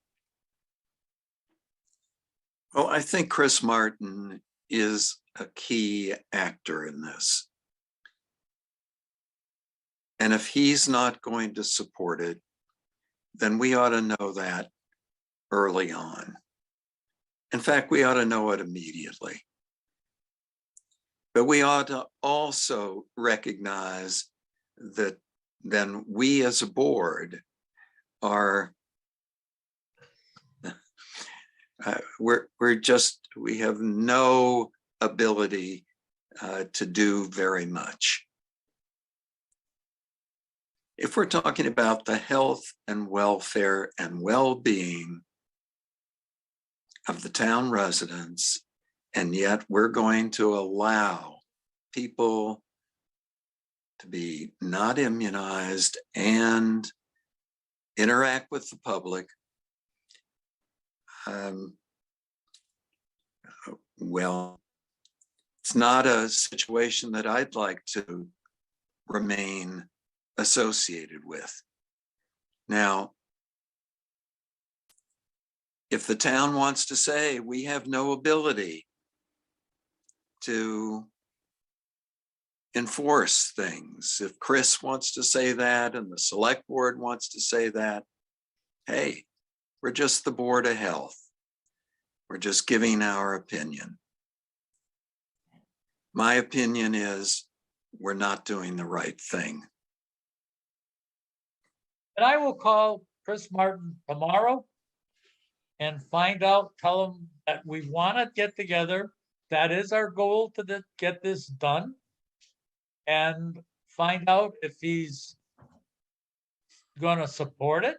Well, I think Chris Martin is a key actor in this. And if he's not going to support it, then we ought to know that early on. In fact, we ought to know it immediately. But we ought to also recognize that then we as a board are, we have no ability to do very much. If we're talking about the health and welfare and well-being of the town residents, and yet we're going to allow people to be not immunized and interact with the public, well, it's not a situation that I'd like to remain associated with. Now, if the town wants to say we have no ability to enforce things, if Chris wants to say that and the select board wants to say that, hey, we're just the Board of Health. We're just giving our opinion. My opinion is we're not doing the right thing. And I will call Chris Martin tomorrow and find out, tell him that we want to get together. That is our goal to get this done. And find out if he's going to support it.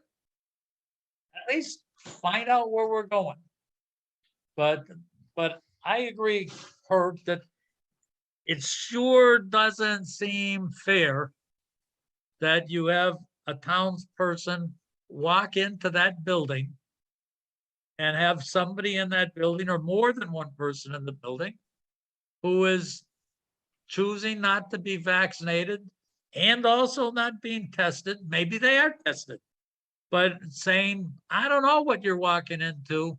At least find out where we're going. But I agree, Herb, that it sure doesn't seem fair that you have a townsperson walk into that building and have somebody in that building, or more than one person in the building, who is choosing not to be vaccinated and also not being tested. Maybe they are tested, but saying, I don't know what you're walking into,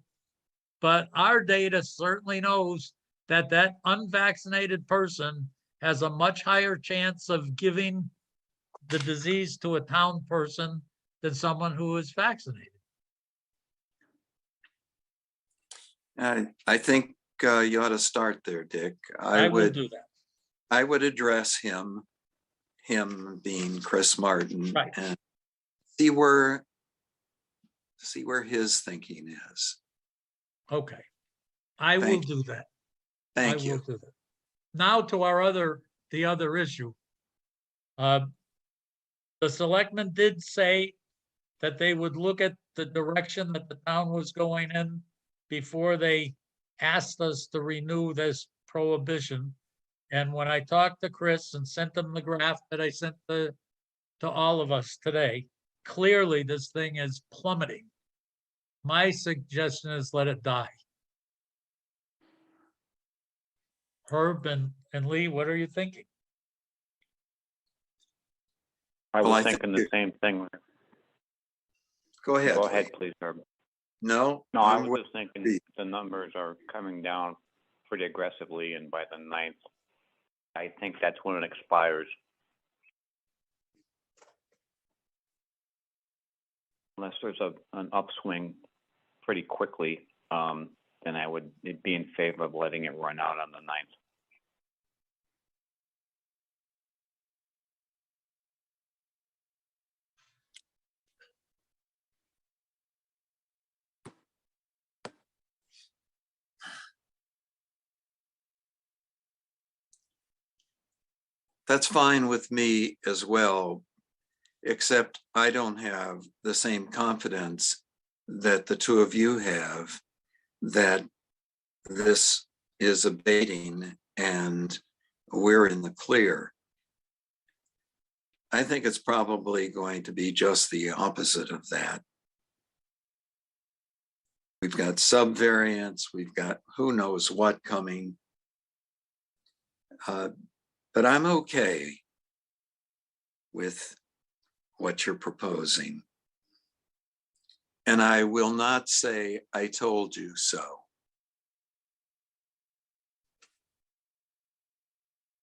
but our data certainly knows that that unvaccinated person has a much higher chance of giving the disease to a town person than someone who is vaccinated. I think you ought to start there, Dick. I will do that. I would address him being Chris Martin, Right, and see where his thinking is. okay. I will Thank do that. Thank I you. will do that. Now to the other issue. The selectmen did say that they would look at the direction that the town was going in before they asked us to renew this prohibition. And when I talked to Chris and sent him the graph that I sent to all of us today, clearly this thing is plummeting. My suggestion is let it die. Herb and Lee, what are you thinking? I Well, was I think thinking the same thing. Go ahead. Go ahead, Lee. please, Herb. No, No, I I'm was just thinking Lee. the numbers are coming down pretty aggressively, and by the 9th, I think that's when it expires. Unless there's an upswing pretty quickly, then I would be in favor of letting it run out on the 9th. That's fine with me as well, except I don't have the same confidence that the two of you have that this is abating and we're in the clear. I think it's probably going to be just the opposite of that. We've got subvariants, we've got who knows what coming. But I'm okay with what you're proposing. And I will not say, I told you so.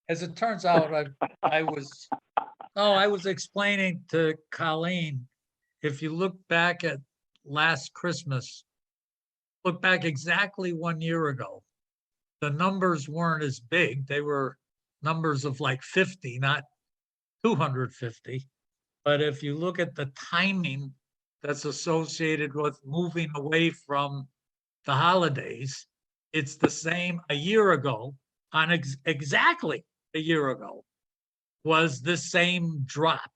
As it turns out, I was Oh, I was explaining to Colleen, if you look back at last Christmas, look back exactly 1 year ago, the numbers weren't as big. They were numbers of like 50, not 250. But if you look at the timing that's associated with moving away from the holidays, it's the same a year ago, on exactly a year ago, was the same drop.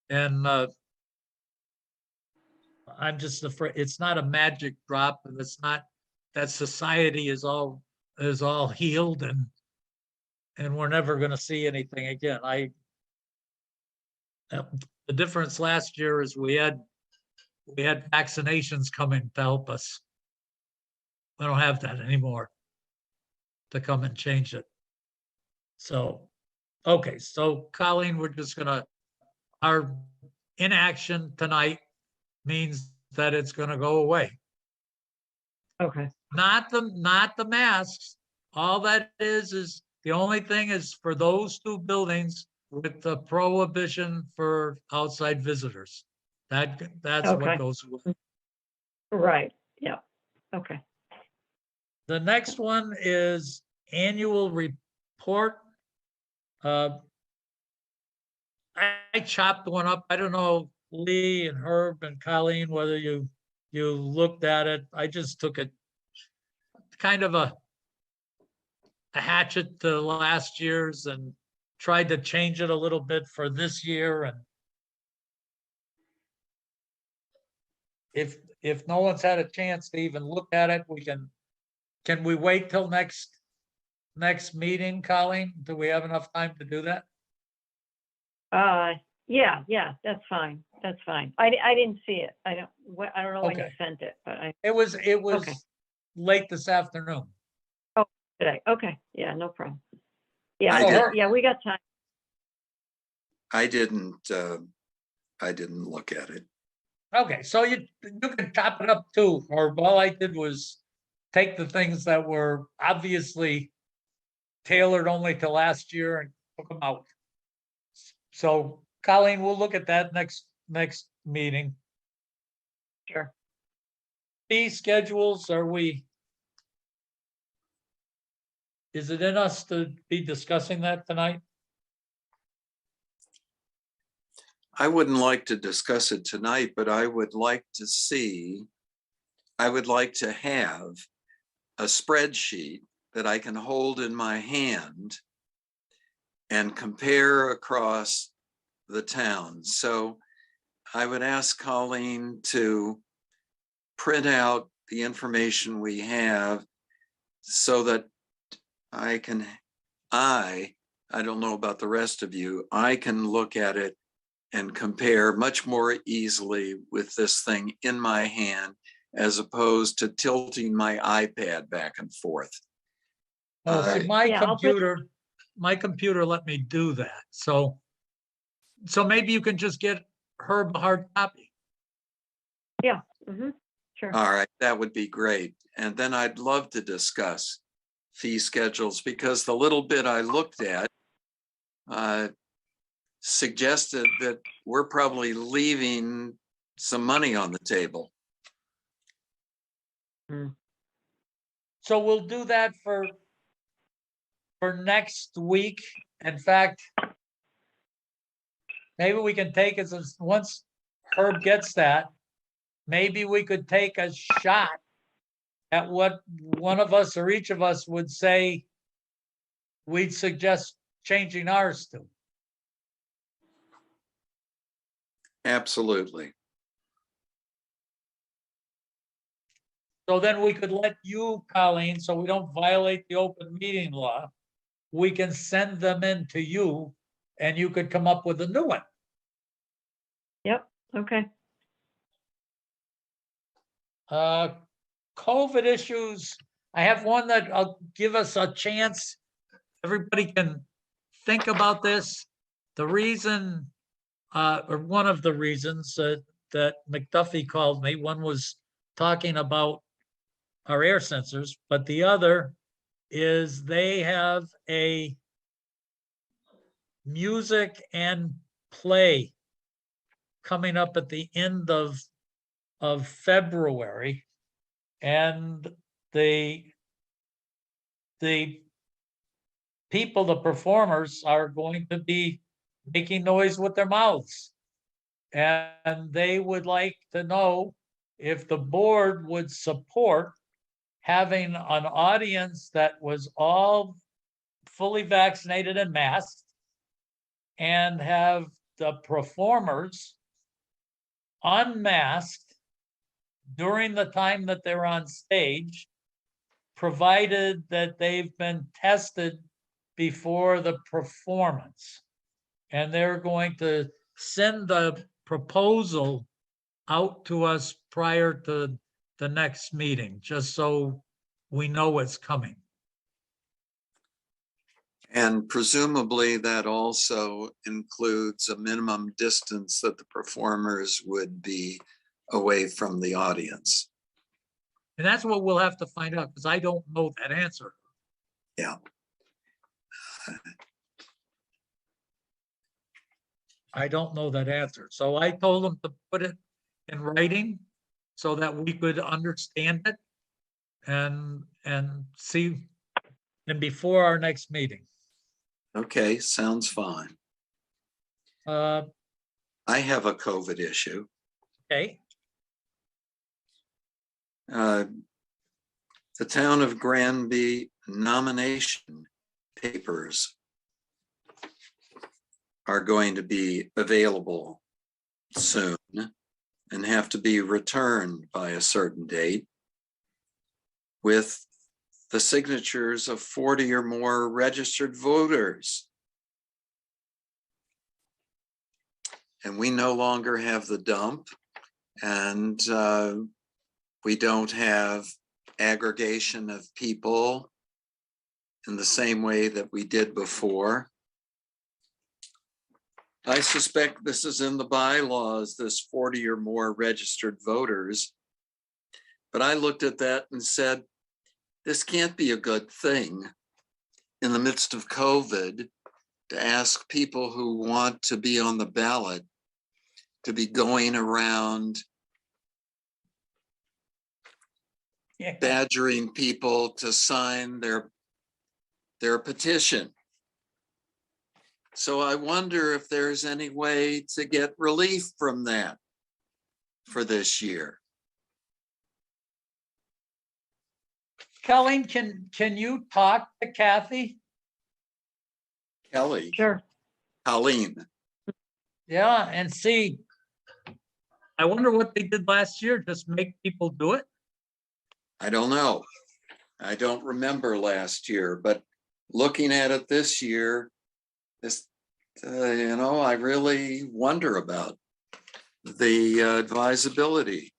And I'm just afraid it's not a magic drop, and it's not that society is all healed and we're never going to see anything again. The difference last year is we had vaccinations coming to help us. We don't have that anymore to come and change it. So, okay, so Colleen, we're just gonna, our inaction tonight means that it's gonna go away. Okay, Not the masks. All that is the only thing is for those two buildings with the prohibition for outside visitors. That's Okay. what goes away. right, yeah, okay. The next one is annual report. I chopped one up. I don't know, Lee and Herb and Colleen, whether you looked at it. I just took it kind of a hatchet to last year's and tried to change it a little bit for this year. And if no one's had a chance to even look at it, can we wait till next meeting, Colleen? Do we have enough time to do that? Yeah, that's fine, that's fine. I didn't see it. I don't know when you Okay. sent it, but It was Okay. late this afternoon. today, okay, yeah, no problem. I Yeah, did- yeah, we got time. I didn't look at it. Okay, so you can chop it up too, or all I did was take the things that were obviously tailored only to last year and took them out. So Colleen, we'll look at that next meeting. Sure. Fee schedules, is it in us to be discussing that tonight? I wouldn't like to discuss it tonight, but I would like to have a spreadsheet that I can hold in my hand and compare across the town. So I would ask Colleen to print out the information we have so that I don't know about the rest of you, I can look at it and compare much more easily with this thing in my hand, as opposed to tilting my iPad back and forth. Oh, see, my Yeah, I'll computer let me do that. So maybe you can just get Herb a hard copy. Sure. All right, that would be great. And then I'd love to discuss fee schedules, because the little bit I looked at suggested that we're probably leaving some money on the table. So we'll do that for next week. In fact, maybe we can take it once Herb gets that, maybe we could take a shot at what one of us or each of us would say we'd suggest changing ours to. Absolutely. So then we could let you, Colleen, so we don't violate the open meeting law, we can send them in to you and you could come up with a new one. Yep, okay. COVID issues, I have one that I'll give us a chance. Everybody can think about this. The reason, or one of the reasons that McDuffie called me, one was talking about our air sensors, but the other is they have a music and play coming up at the end of February. And the people, the performers, are going to be making noise with their mouths. And they would like to know if the board would support having an audience that was all fully vaccinated and masked, and have the performers unmasked during the time that they're on stage, provided that they've been tested before the performance. And they're going to send the proposal out to us prior to the next meeting, just so we know what's coming. And presumably that also includes a minimum distance that the performers would be away from the audience. And that's what we'll have to find out, because I don't know that answer. Yeah. I don't know that answer. So I told them to put it in writing so that we could understand it and see, and before our next meeting. Okay, sounds fine. I have a COVID issue. Okay, The town of Granby nomination papers are going to be available soon and have to be returned by a certain date with the signatures of 40 or more registered voters. And we no longer have the dump, and we don't have aggregation of people in the same way that we did before. I suspect this is in the bylaws, this 40 or more registered voters. But I looked at that and said, this can't be a good thing in the midst of COVID to ask people who want to be on the ballot to be going around yeah, badgering people to sign their petition. So I wonder if there's any way to get relief from that for this year. Colleen, can you talk to Kathy? Kelly, Sure. Colleen, Yeah, and see, I wonder what they did last year, just make people do it? I don't know. I don't remember last year, but looking at it this year, this, I really wonder about the advisability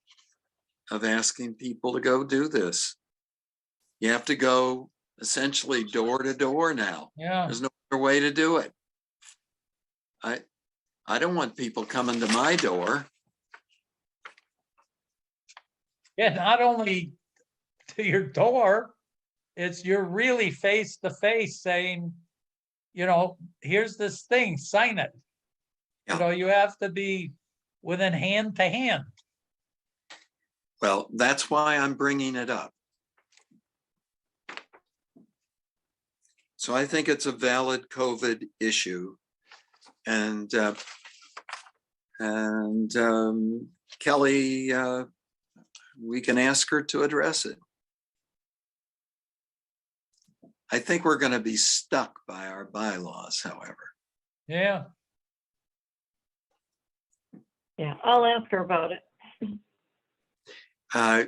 of asking people to go do this. You have to go essentially door to door now. Yeah, There's no other way to do it. I don't want people coming to my door. yeah, not only to your door, it's you're really face to face saying, here's this thing, sign it. Yeah. You have to be within hand to hand. Well, that's why I'm bringing it up. So I think it's a valid COVID issue, and Kelly, we can ask her to address it. I think we're going to be stuck by our bylaws, however. Yeah, Yeah, I'll ask her about it.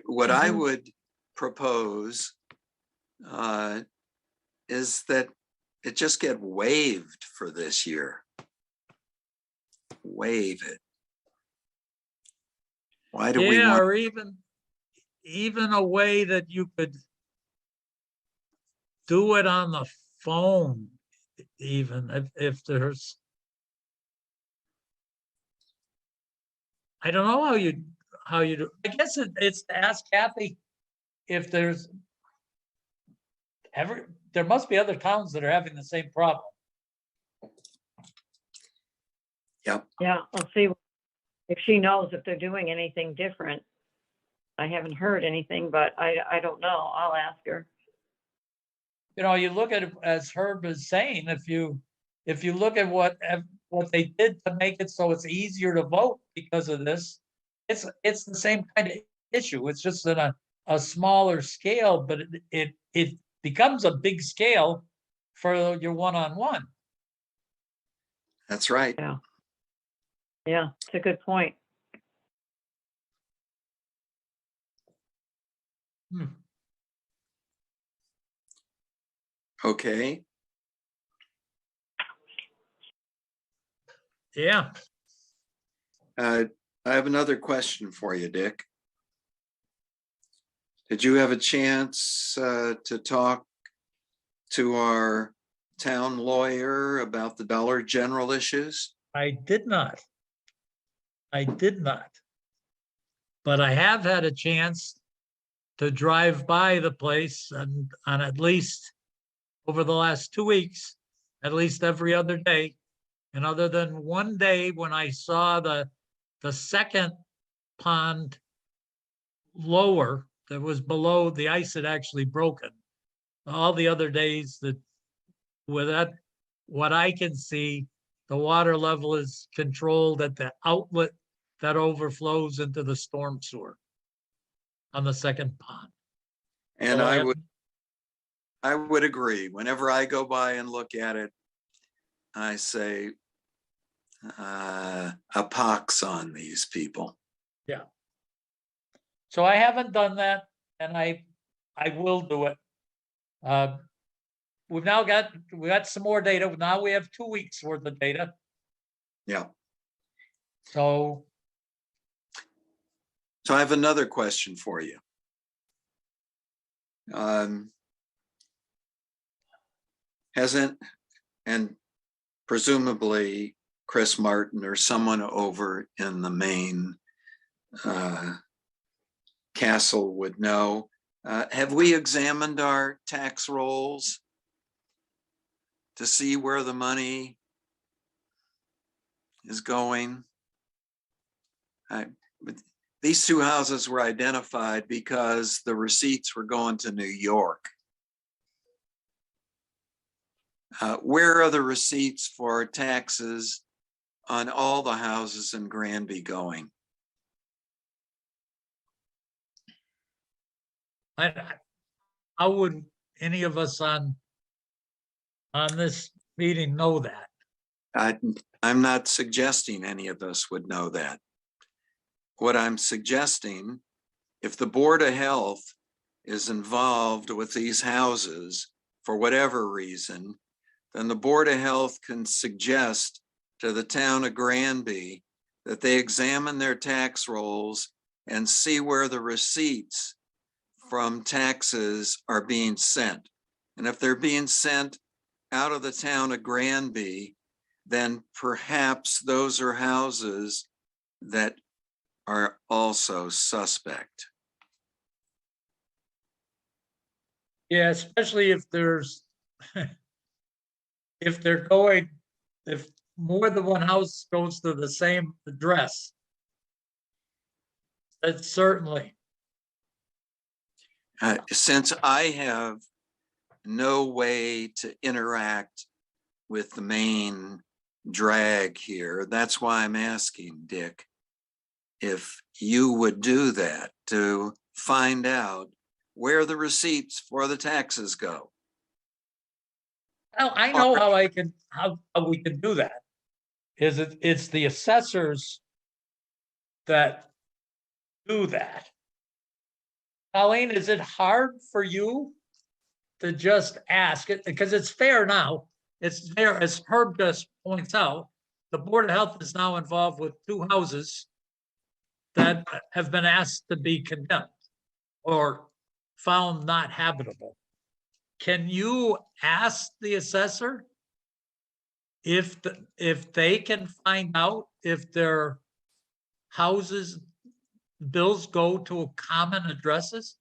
What I would propose is that it just get waived for this year. Waive it. Why do we yeah, want? or even a way that you could do it on the phone, even if there's, I don't know how you do. I guess it's to ask Kathy if there's there must be other towns that are having the same problem. Yep. Yeah, I'll see if she knows if they're doing anything different. I haven't heard anything, but I don't know. I'll ask her. You know, you look at it, as Herb is saying, if you look at what they did to make it so it's easier to vote because of this, it's the same kind of issue. It's just in a smaller scale, but it becomes a big scale for your one-on-one. That's right. Yeah. Yeah, it's a good point. Hmm. Okay. Yeah. I have another question for you, Dick. Did you have a chance to talk to our town lawyer about the Dollar General issues? I did not. But I have had a chance to drive by the place and on at least over the last 2 weeks, at least every other day. And other than one day when I saw the second pond lower that was below the ice had actually broken. All the other days that with that, what I can see, the water level is controlled at the outlet that overflows into the storm sewer on the second pond. And So I would agree. Whenever I go by and look at it, I say, a pox on these people. Yeah. So I haven't done that, and I will do it. We got some more data. Now we have 2 weeks worth of data. Yeah. So I have another question for you. Hasn't, and presumably Chris Martin or someone over in the main castle would know, have we examined our tax rolls to see where the money is going? These two houses were identified because the receipts were going to New York. Where are the receipts for taxes on all the houses in Granby going? how would any of us on this meeting know that? I'm not suggesting any of us would know that. What I'm suggesting, if the Board of Health is involved with these houses for whatever reason, then the Board of Health can suggest to the town of Granby that they examine their tax rolls and see where the receipts from taxes are being sent. And if they're being sent out of the town of Granby, then perhaps those are houses that are also suspect. Yeah, especially if there's if more than one house goes to the same address. That's certainly. Since I have no way to interact with the main drag here, that's why I'm asking, Dick, if you would do that to find out where the receipts for the taxes go. I know how we can do that. It's the assessors that do that. Colleen, is it hard for you to just ask it? Because it's fair now. It's fair, as Herb just points out, the Board of Health is now involved with 2 houses that have been asked to be condemned or found not habitable. Can you ask the assessor if they can find out if their houses bills go to common addresses?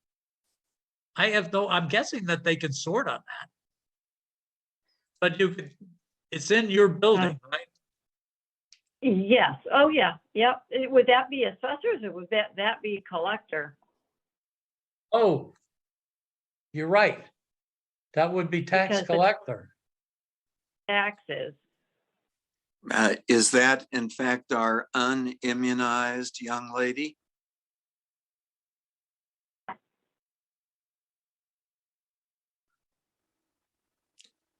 I'm guessing that they can sort on that. But it's in your building, right? Yes, oh, yeah, yep. Would that be assessors or would that be collector? Oh, you're right. That would be tax Because the collector. taxes. Is that in fact our unimmunized young lady?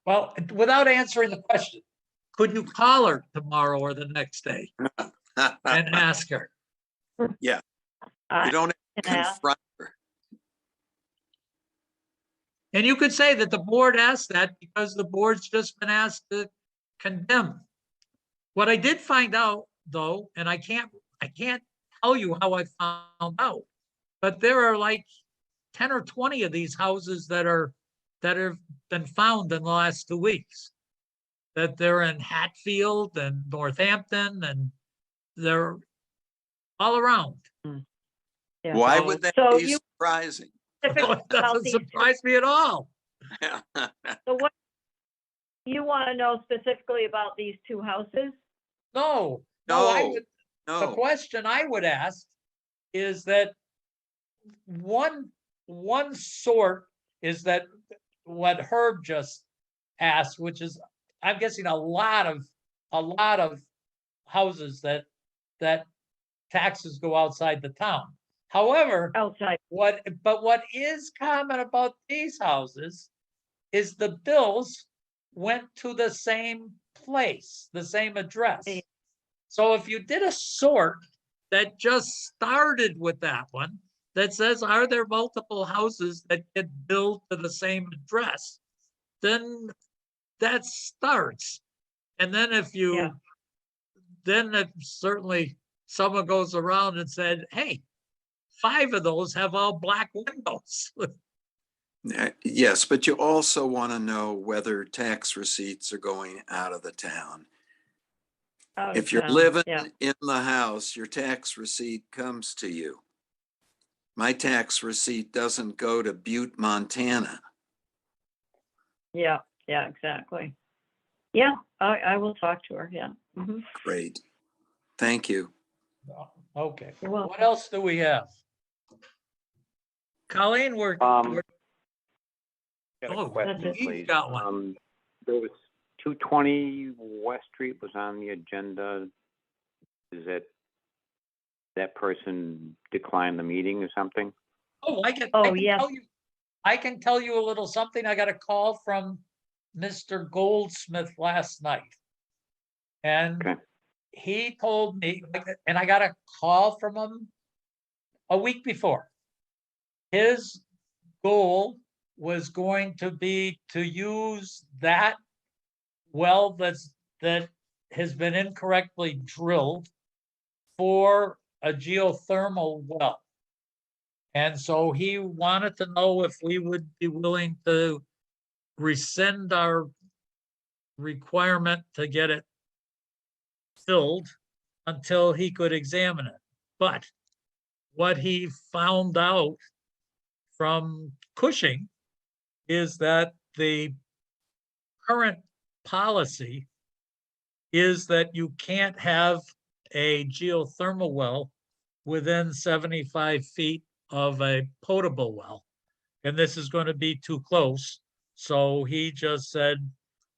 Well, without answering the question, could you call her tomorrow or the next day and ask her? You I don't can ask. confront her. And you could say that the board asked that because the board's just been asked to condemn. What I did find out though, and I can't tell you how I found out, but there are like 10 or 20 of these houses that have been found in the last 2 weeks. That they're in Hatfield and Northampton and they're all around. Yeah. Why So- would that So be you- surprising? No, it doesn't surprise me at all. So what, you want to know specifically about these two houses? No, No, the no. question I would ask is that one sort is that what Herb just asked, which is, I'm guessing a lot of houses that taxes go outside the town. However, Outside, what is common about these houses is the bills went to the same place, the same address. Yeah. So if you did a sort that just started with that one, that says, are there multiple houses that get billed to the same address? Then that starts. And then if Yeah. if certainly someone goes around and said, hey, 5 of those have all black windows. Yes, but you also want to know whether tax receipts are going out of the town. out of If you're town, living yeah. in the house, your tax receipt comes to you. My tax receipt doesn't go to Butte, Montana. Yeah, exactly. Yeah, I will talk to her, yeah. Mhm. Great. Thank you. Okay, You're welcome. what else do we have? Colleen, we're Got a Oh, question, that's it. You've please. got one. There was 220 West Street was on the agenda. Is that person declined the meeting or something? Oh, I can yes. tell you, I can tell you a little something. I got a call from Mr. Goldsmith last night. And Okay. he told me, and I got a call from him a week before. His goal was going to be to use that well that has been incorrectly drilled for a geothermal well. And so he wanted to know if we would be willing to rescind our requirement to get it filled until he could examine it. But what he found out from Cushing is that the current policy is that you can't have a geothermal well within 75 feet of a potable well. And this is going to be too close. So he just said,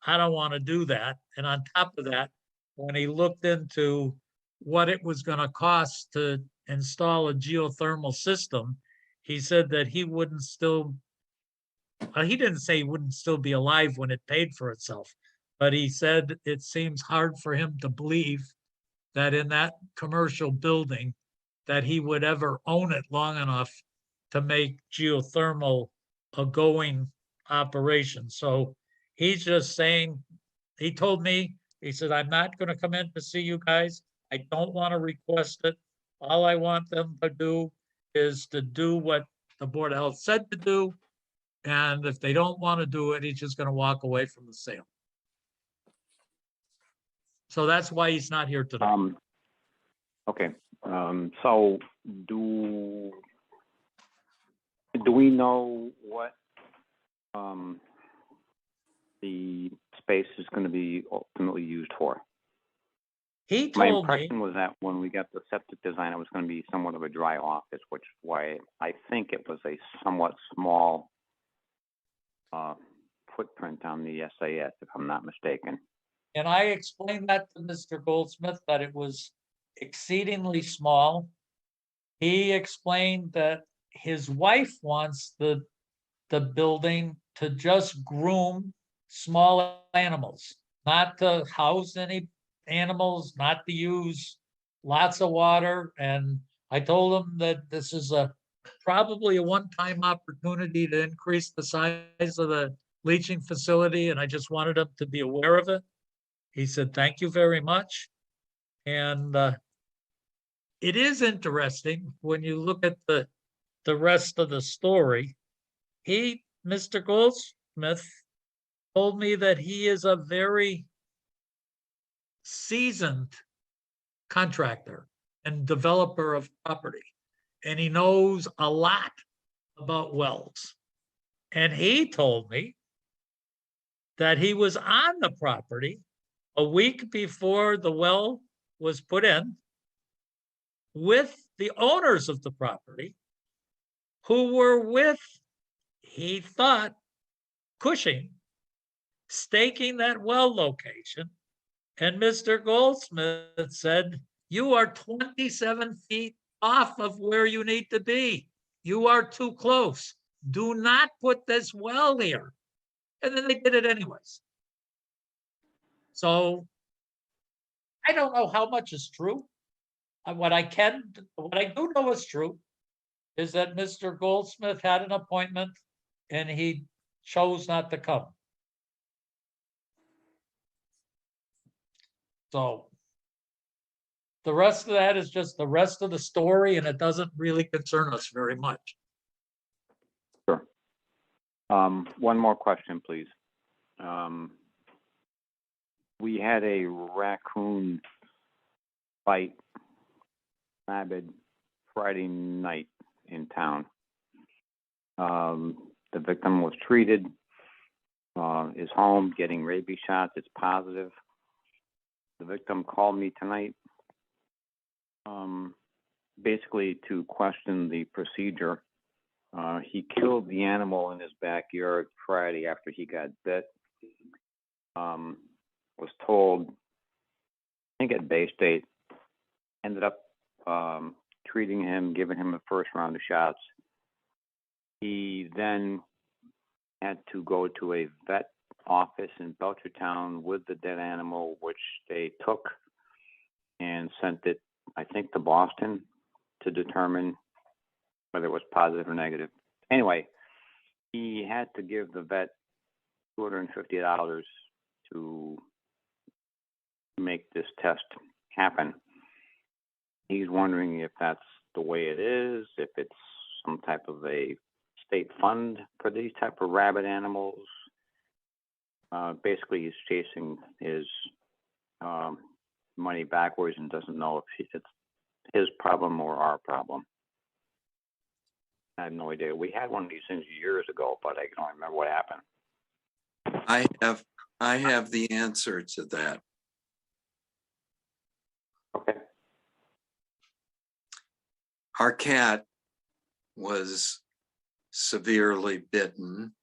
I don't want to do that. And on top of that, when he looked into what it was going to cost to install a geothermal system, he said that he wouldn't still, he didn't say he wouldn't still be alive when it paid for itself, but he said it seems hard for him to believe that in that commercial building that he would ever own it long enough to make geothermal a going operation. So he's just saying, he told me, he said, I'm not going to come in to see you guys. I don't want to request it. All I want them to do is to do what the Board of Health said to do. And if they don't want to do it, he's just going to walk away from the sale. So that's why he's not here today. Okay. So do we know what the space is going to be ultimately used for? He My told me, impression was that when we got the septic design, it was gonna be somewhat of a dry office, which is why I think it was a somewhat small footprint on the SAS, if I'm not mistaken. and I explained that to Mr. Goldsmith, that it was exceedingly small. He explained that his wife wants the building to just groom small animals, not to house any animals, not to use lots of water. And I told him that this is probably a one-time opportunity to increase the size of the leaching facility, and I just wanted him to be aware of it. He said, "Thank you very much." And it is interesting when you look at the rest of the story. Mr. Goldsmith, told me that he is a very seasoned contractor and developer of property, and he knows a lot about wells. And he told me that he was on the property a week before the well was put in with the owners of the property, who were with, he thought, Cushing, staking that well location. And Mr. Goldsmith said, "You are 27 feet off of where you need to be. You are too close. Do not put this well here." And then they did it anyways. So I don't know how much is true. What I do know is true is that Mr. Goldsmith had an appointment and he chose not to come. So the rest of that is just the rest of the story, and it doesn't really concern us very much. Sure. One more question, please. We had a raccoon bite rabid Friday night in town. The victim was treated, is home, getting rabies shots. It's positive. The victim called me tonight, basically to question the procedure. He killed the animal in his backyard Friday after he got bit. Was told, I think at Bay State, ended up treating him, giving him the first round of shots. He then had to go to a vet office in Belchertown with the dead animal, which they took and sent it, I think, to Boston to determine whether it was positive or negative. Anyway, he had to give the vet $250 to make this test happen. He's wondering if that's the way it is, if it's some type of a state fund for these type of rabid animals. Basically, he's chasing his money backwards and doesn't know if it's his problem or our problem. I have no idea. We had one of these things years ago, but I don't remember what happened. I have the answer to that. Okay. Our cat was severely bitten.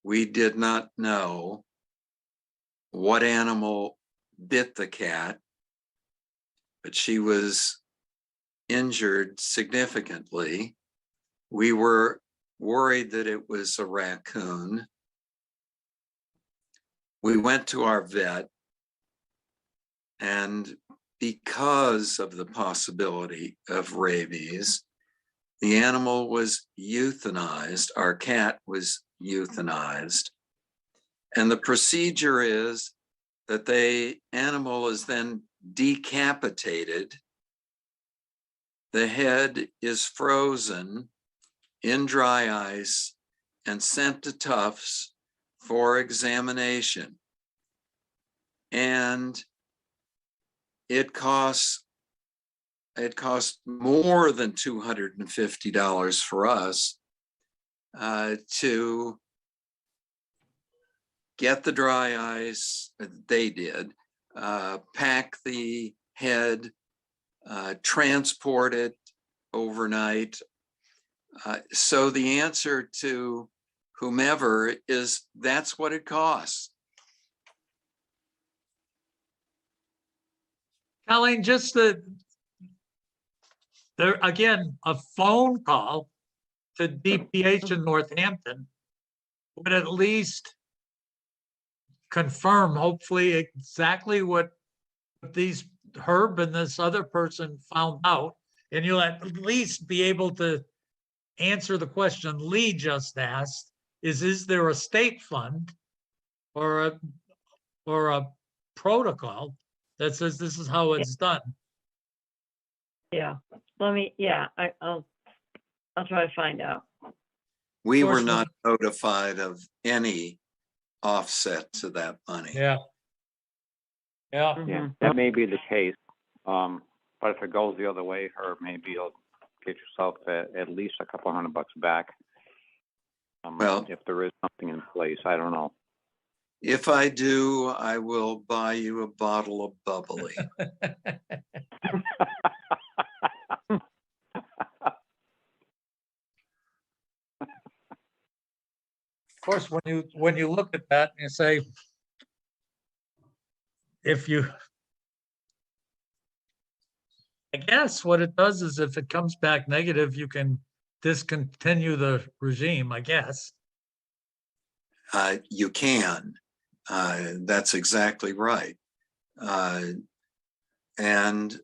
We did not know what animal bit the cat, but she was injured significantly. We were worried that it was a raccoon. We went to our vet, and because of the possibility of rabies, the animal was euthanized. Our cat was euthanized. And the procedure is that the animal is then decapitated. The head is frozen in dry ice and sent to Tufts for examination. And it costs more than $250 for us to get the dry ice. They did pack the head, transport it overnight. So the answer to whomever is that's what it costs. Colleen, just there, again, a phone call to DPH in Northampton would at least confirm, hopefully, exactly what these Herb and this other person found out. And you'll at least be able to answer the question Lee just asked, is there a state fund or a protocol that says this is how it's done? Yeah, I'll try to find out. We Of course, were not notified of any offset to that money. Yeah. Yeah. Yeah, Mhm. that may be the case. But if it goes the other way, Herb, maybe you'll get yourself at least a couple $100 back. Well, if there is something in place, I don't know. If I do, I will buy you a bottle of bubbly. Of course, when you look at that and you say, I guess what it does is if it comes back negative, you can discontinue the regime, I guess. You can. That's exactly right. And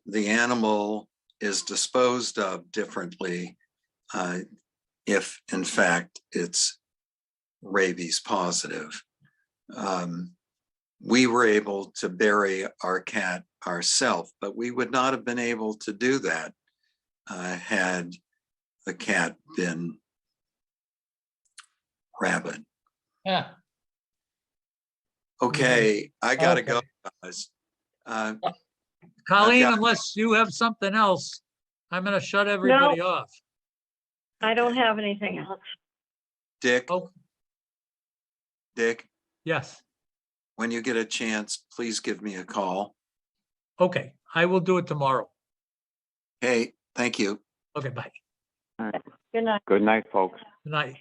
the animal is disposed of differently if, in fact, it's rabies positive. We were able to bury our cat ourselves, but we would not have been able to do that had the cat been rabid. Yeah. Okay, I gotta go, Okay. guys. Colleen, got- unless you have something else, I'm gonna shut everybody off. I don't have anything else. Dick, Oh, Dick, yes. when you get a chance, please give me a call. Okay, I will do it tomorrow. Hey, thank you. Okay, bye. All right. Good night. Good night, folks. Good night.